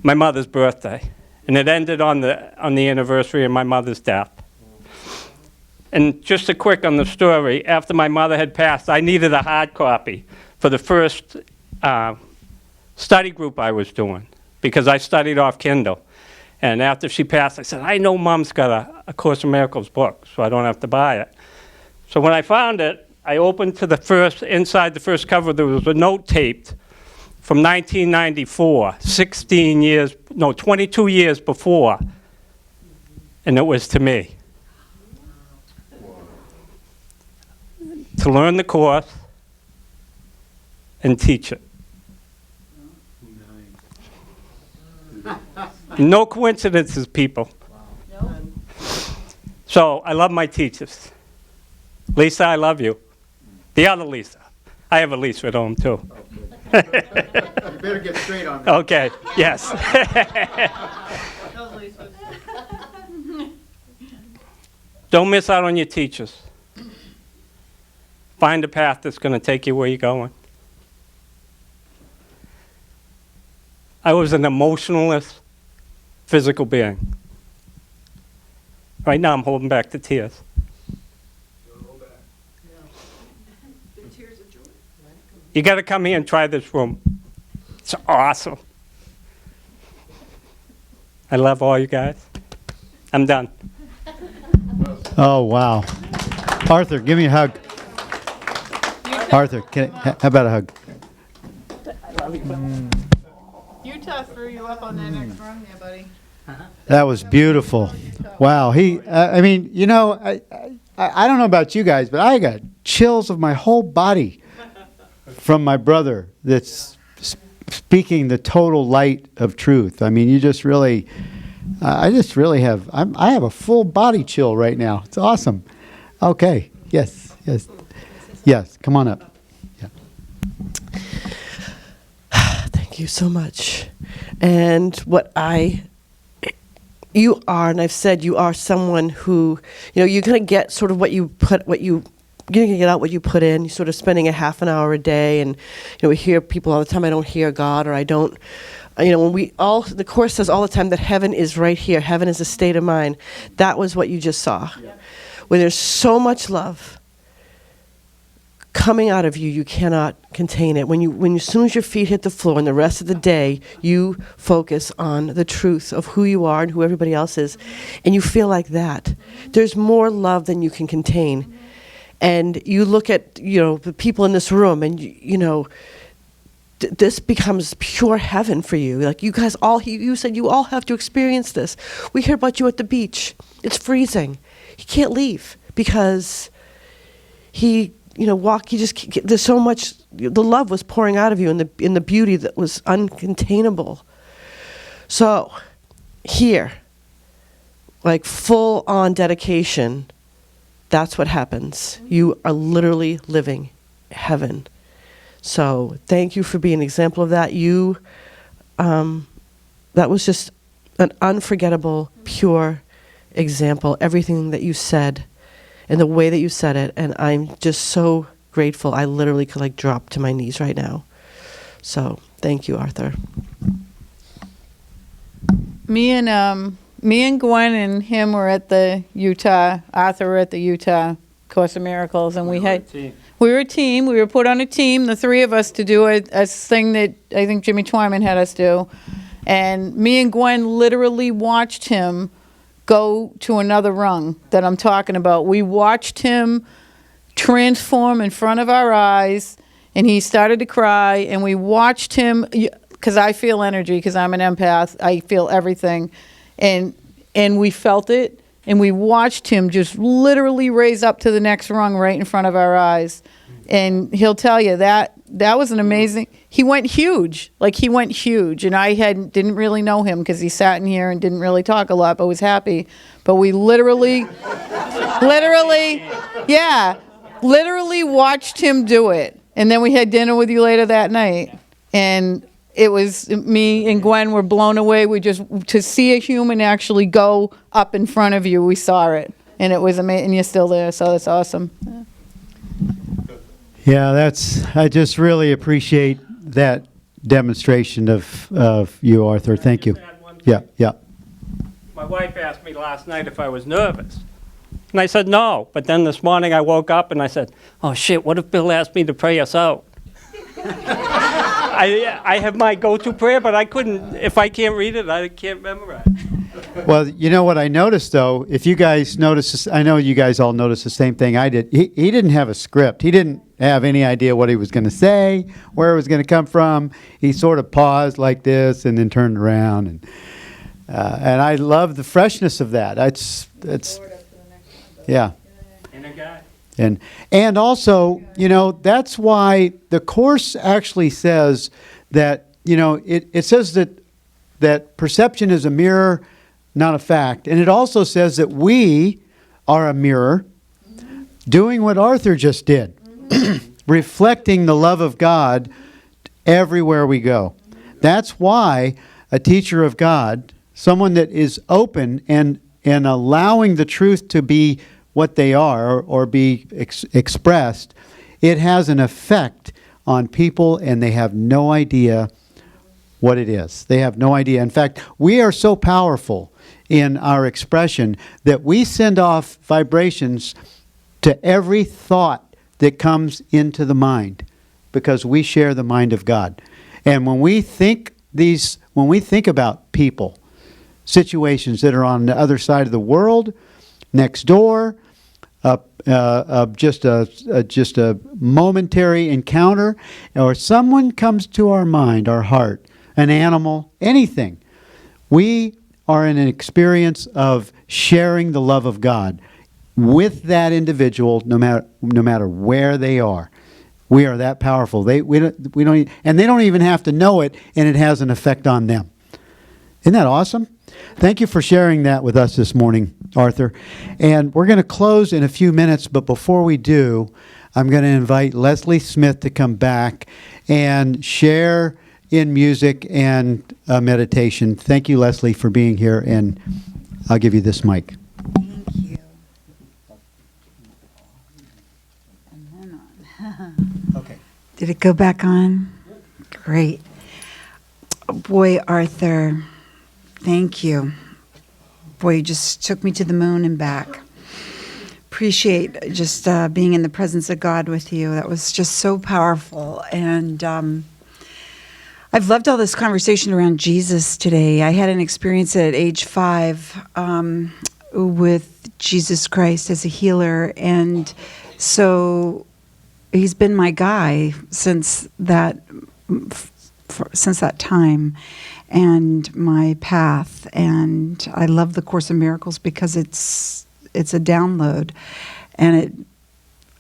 [SPEAKER 8] My mother's birthday, and it ended on the anniversary of my mother's death. And just a quick on the story, after my mother had passed, I needed a hard copy for the first study group I was doing, because I studied off Kindle. And after she passed, I said, I know Mom's got a Course in Miracles book, so I don't have to buy it. So when I found it, I opened to inside the first cover, there was a note taped from 1994, 22 years before, and it was to me. To learn the course and teach it. No coincidences, people. So I love my teachers. Lisa, I love you. The other Lisa. I have a Lisa at home, too.
[SPEAKER 4] You better get straight on that.
[SPEAKER 8] Okay, yes. Don't miss out on your teachers. Find a path that's going to take you where you're going. I was an emotionless, physical being. Right now, I'm holding back the tears. You got to come here and try this room. It's awesome. I love all you guys. I'm done.
[SPEAKER 4] Oh, wow. Arthur, give me a hug. Arthur, how about a hug?
[SPEAKER 2] Utah threw you up on that next rung there, buddy.
[SPEAKER 4] That was beautiful. Wow. I mean, you know, I don't know about you guys, but I got chills of my whole body from my brother that's speaking the total light of truth. I mean, you just really, I have a full body chill right now. It's awesome. Okay. Yes. Come on up. Yeah.
[SPEAKER 1] Thank you so much. And you are, and I've said you are someone who, you're going to get sort of you're going to get out what you put in. You're sort of spending a half an hour a day, and we hear people all the time, I don't hear God, or I don't, when the Course says all the time that heaven is right here, heaven is a state of mind. That was what you just saw. Yeah. Where there's so much love coming out of you, you cannot contain it. As soon as your feet hit the floor and the rest of the day, you focus on the truth of who you are and who everybody else is, and you feel like that. There's more love than you can contain. And you look at, the people in this room, and, this becomes pure heaven for you. Like, you guys you said you all have to experience this. We hear about you at the beach. It's freezing. He can't leave because there's so much, the love was pouring out of you in the beauty that was uncontainable. So, here, like full on dedication, that's what happens. You are literally living heaven. So thank you for being an example of that. That was just an unforgettable, pure example. Everything that you said and the way that you said it. And I'm just so grateful. I literally could drop to my knees right now. So thank you, Arthur.
[SPEAKER 2] Me and Gwen and him were at the Arthur were at the Utah Course in Miracles, and we were a team. We were put on a team, the three of us, to do a thing that I think Jimmy Twyman had us do. And me and Gwen literally watched him go to another rung that I'm talking about. We watched him transform in front of our eyes, and he started to cry, and we watched him, because I feel energy, because I'm an empath. I feel everything. And we felt it, and we watched him just literally raise up to the next rung right in front of our eyes. And he'll tell you that was an amazing, he went huge. And I didn't really know him because he sat in here and didn't really talk a lot, but was happy. But we literally watched him do it. And then we had dinner with you later that night. And it was, me and Gwen were blown away. To see a human actually go up in front of you, we saw it. And it was amazing. And you're still there, so that's awesome.
[SPEAKER 4] Yeah, I just really appreciate that demonstration of you, Arthur. Thank you.
[SPEAKER 8] Just add one thing.
[SPEAKER 4] Yeah, yeah.
[SPEAKER 8] My wife asked me last night if I was nervous. And I said no. But then this morning I woke up and I said, oh shit, what if Bill asked me to pray us out? I have my go-to prayer, but I couldn't, if I can't read it, I can't memorize it.
[SPEAKER 4] Well, you know what I noticed, though? If you guys noticed, I know you guys all noticed the same thing I did. He didn't have a script. He didn't have any idea what he was going to say, where it was going to come from. He sort of paused like this and then turned around. And I love the freshness of that. It's yeah.
[SPEAKER 8] And a guy.
[SPEAKER 4] And also, you know, that's why the Course actually says that, you know, it says that perception is a mirror, not a fact. And it also says that we are a mirror doing what Arthur just did, reflecting the love of God everywhere we go. That's why a teacher of God, someone that is open and allowing the truth to be what they are or be expressed, it has an effect on people and they have no idea what it is. They have no idea. In fact, we are so powerful in our expression that we send off vibrations to every thought that comes into the mind because we share the mind of God. And when we think about people, situations that are on the other side of the world, next door, just a momentary encounter, or someone comes to our mind, our heart, an animal, anything, we are in an experience of sharing the love of God with that individual, no matter where they are. We are that powerful. We don't, and they don't even have to know it, and it has an effect on them. Isn't that awesome? Thank you for sharing that with us this morning, Arthur. And we're going to close in a few minutes, but before we do, I'm going to invite Lesley Smith to come back and share in music and meditation. Thank you, Lesley, for being here, and I'll give you this mic.
[SPEAKER 3] Thank you. And then on.
[SPEAKER 4] Okay.
[SPEAKER 3] Did it go back on? Great. Boy, Arthur, thank you. Boy, you just took me to the moon and back. Appreciate just being in the presence of God with you. That was just so powerful. And I've loved all this conversation around Jesus today. I had an experience at age 5 with Jesus Christ as a healer. And so he's been my guy since that time, and my path. And I love the Course in Miracles because it's a download. And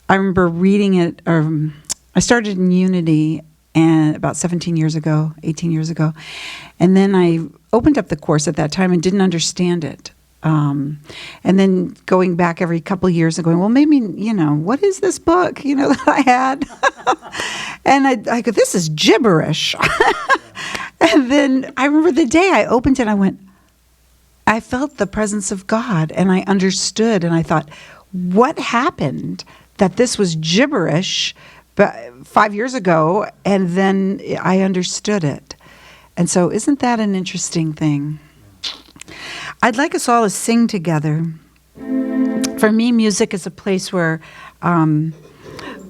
[SPEAKER 3] I remember reading it. I started in Unity and about 18 years ago, and then I opened up the Course at that time and didn't understand it. And then going back every couple of years and going, well, maybe, what is this book, that I had? And I go, this is gibberish. And then I remember the day I opened it, I felt the presence of God, and I understood, and I thought, what happened that this was gibberish 5 years ago, and then I understood it. And so isn't that an interesting thing? I'd like us all to sing together. For me, music is a place where I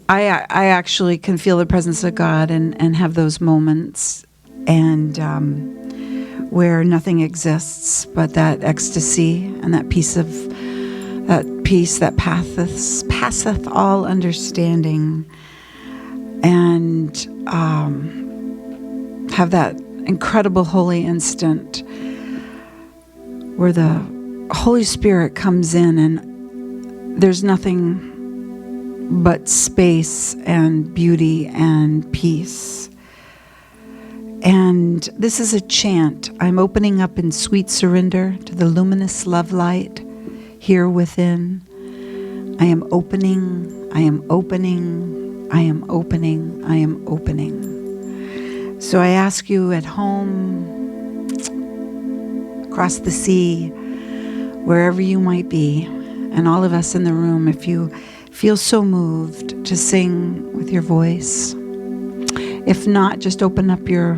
[SPEAKER 3] actually can feel the presence of God and have those moments, and where nothing exists but that ecstasy and that peace that passeth all understanding, and have that incredible holy instant where the Holy Spirit comes in and there's nothing but space and beauty and peace. And this is a chant. I'm opening up in sweet surrender to the luminous love light here within. I am opening, I am opening, I am opening, I am opening. So I ask you at home, across the sea, wherever you might be, and all of us in the room, if you feel so moved, to sing with your voice. If not, just open up your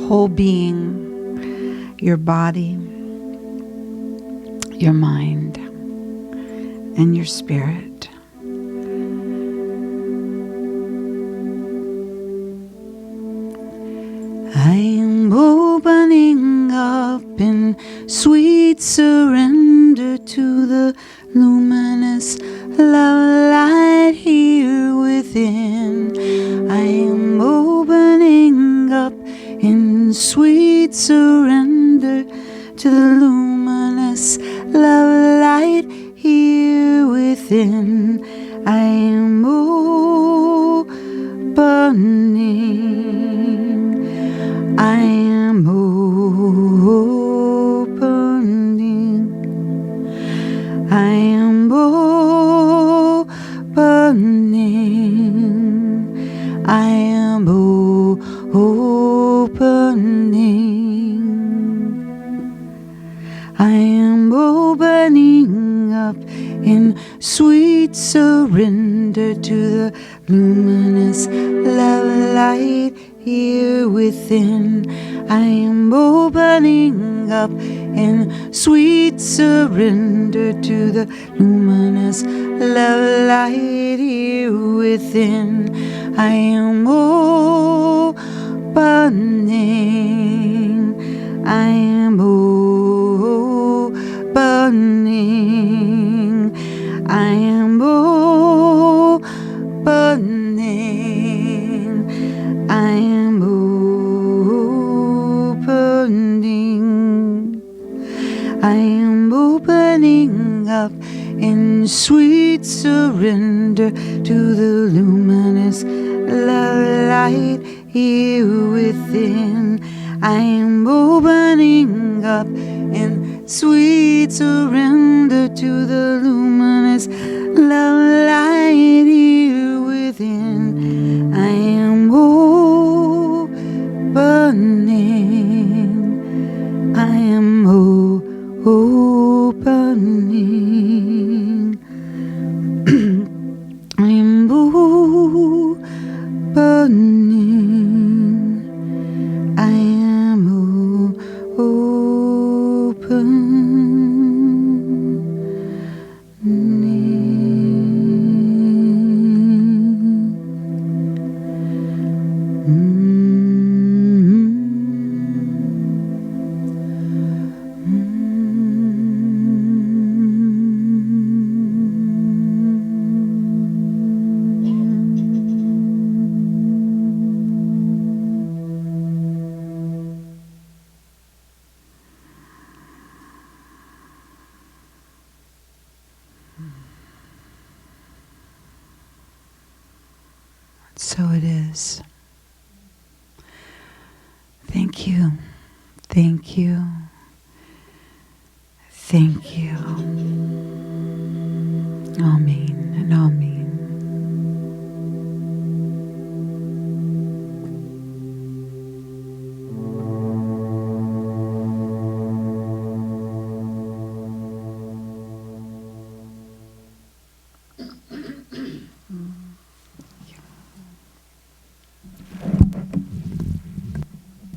[SPEAKER 3] whole being, your body, your mind, and your spirit. I am opening up in sweet surrender to the luminous love light here within. I am opening up in sweet surrender to the luminous love light here within. I am opening. I am opening. I am opening. I am opening. I am opening up in sweet surrender to the luminous love light here within. I am opening up in sweet surrender to the luminous love light here within. I am opening. I am opening. I am opening. I am opening. I am opening up in sweet surrender to the luminous love light here within. I am opening up in sweet surrender to the luminous love light here within. I am opening. I am opening. I am opening. I am So it is. Thank you. Thank you. Thank you. Amen and amen.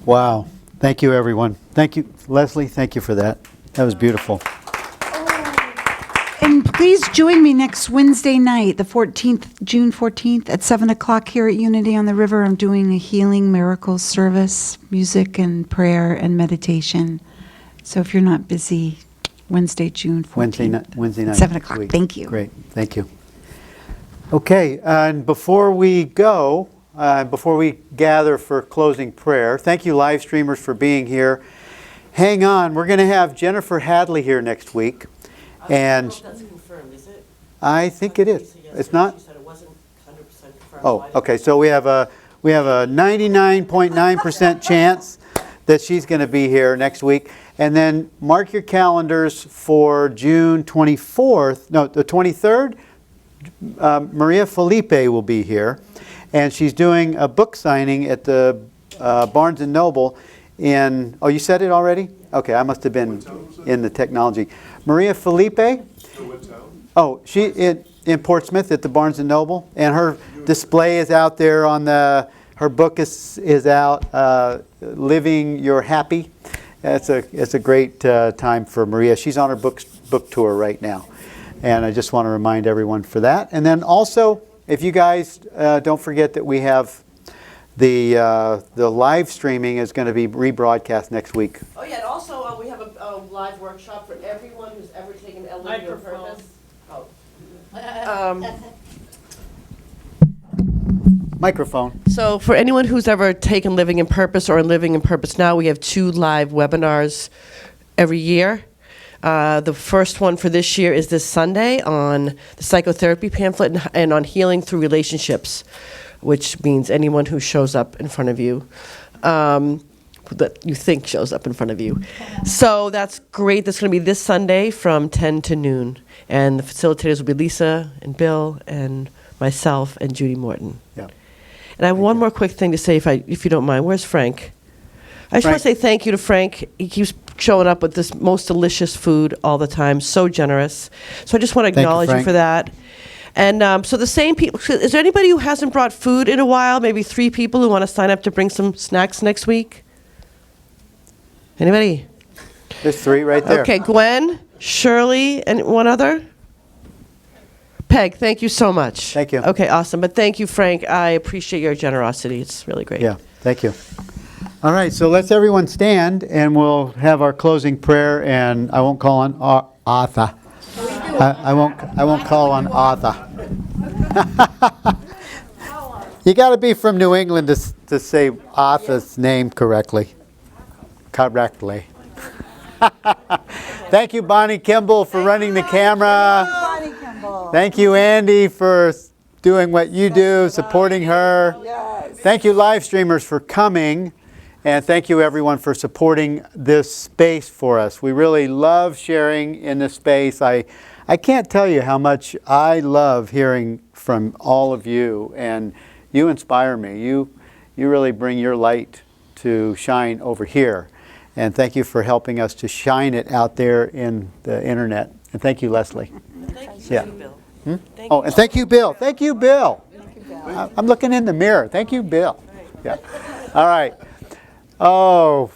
[SPEAKER 4] Wow. Thank you, everyone. Thank you, Lesley. Thank you for that. That was beautiful.
[SPEAKER 3] And please join me next Wednesday night, the 14th, June 14th at 7 o'clock here at Unity on the River. I'm doing a healing miracles service, music and prayer and meditation. So if you're not busy, Wednesday, June 14th.
[SPEAKER 4] Wednesday night.
[SPEAKER 3] 7 o'clock.
[SPEAKER 4] Sweet.
[SPEAKER 3] Thank you.
[SPEAKER 4] Great. Thank you. Okay. And before we go, before we gather for closing prayer, thank you, live streamers, for being here. Hang on. We're going to have Jennifer Hadley here next week. And
[SPEAKER 1] That's confirmed, is it?
[SPEAKER 4] I think it is. It's not?
[SPEAKER 1] She said it wasn't 100% confirmed.
[SPEAKER 4] Oh, okay. So we have a 99.9% chance that she's going to be here next week. And then mark your calendars for June 24th. No, the 23rd. Maria Felipe will be here. And she's doing a book signing at the Barnes & Noble in, oh, you said it already? Okay, I must have been in the technology. Maria Felipe?
[SPEAKER 6] What town?
[SPEAKER 4] Oh, she in Portsmouth at the Barnes & Noble. And her display is out there on her book is out, Living Your Happy. It's a great time for Maria. She's on her book tour right now. And I just want to remind everyone for that. And then also, if you guys don't forget that we have the live streaming is going to be rebroadcast next week.
[SPEAKER 1] Oh yeah, and also we have a live workshop for everyone who's ever taken Living Your Purpose.
[SPEAKER 4] Microphone.
[SPEAKER 1] So for anyone who's ever taken Living in Purpose or Living in Purpose Now, we have 2 live webinars every year. The first one for this year is this Sunday on the psychotherapy pamphlet and on healing through relationships, which means anyone who shows up in front of you, that you think shows up in front of you. So that's great. That's going to be this Sunday from 10 to noon. And the facilitators will be Lisa and Bill and myself and Judy Morton.
[SPEAKER 4] Yeah.
[SPEAKER 1] And I have one more quick thing to say, if you don't mind. Where's Frank? I just want to say thank you to Frank. He keeps showing up with this most delicious food all the time, so generous. So I just want to acknowledge you for that. And so the same people, is there anybody who hasn't brought food in a while? Maybe 3 people who want to sign up to bring some snacks next week? Anybody?
[SPEAKER 4] There's 3 right there.
[SPEAKER 1] Okay, Gwen, Shirley, and one other? Peg, thank you so much.
[SPEAKER 4] Thank you.
[SPEAKER 1] Okay, awesome. But thank you, Frank. I appreciate your generosity. It's really great.
[SPEAKER 4] Yeah, thank you. All right, so let's everyone stand, and we'll have our closing prayer, and I won't call on Arthur. I won't call on Arthur. You got to be from New England to say Arthur's name correctly. Correctly. Thank you, Bonnie Kimball, for running the camera.
[SPEAKER 3] Bonnie Kimball.
[SPEAKER 4] Thank you, Andy, for doing what you do, supporting her.
[SPEAKER 3] Yes.
[SPEAKER 4] Thank you, live streamers, for coming. And thank you, everyone, for supporting this space for us. We really love sharing in this space. I can't tell you how much I love hearing from all of you. And you inspire me. You really bring your light to shine over here. And thank you for helping us to shine it out there in the internet. And thank you, Leslie.
[SPEAKER 1] Thank you, Bill.
[SPEAKER 4] Oh, and thank you, Bill. Thank you, Bill. I'm looking in the mirror. Thank you, Bill. Yeah. All right. Oh,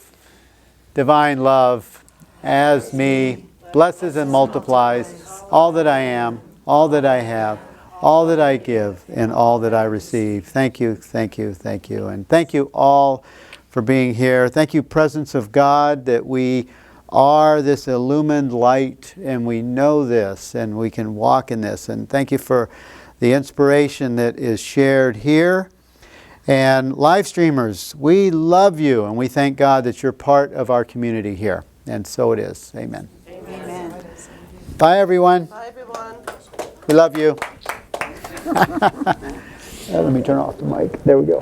[SPEAKER 4] divine love, as me, blesses and multiplies all that I am, all that I have, all that I give, and all that I receive. Thank you, thank you, thank you. And thank you all for being here. Thank you, presence of God, that we are this illumined light, and we know this, and we can walk in this. And thank you for the inspiration that is shared here. And live streamers, we love you, and we thank God that you're part of our community here. And so it is. Amen.
[SPEAKER 3] Amen.
[SPEAKER 4] Bye, everyone.
[SPEAKER 1] Bye, everyone.
[SPEAKER 4] We love you. Let me turn off the mic. There we go.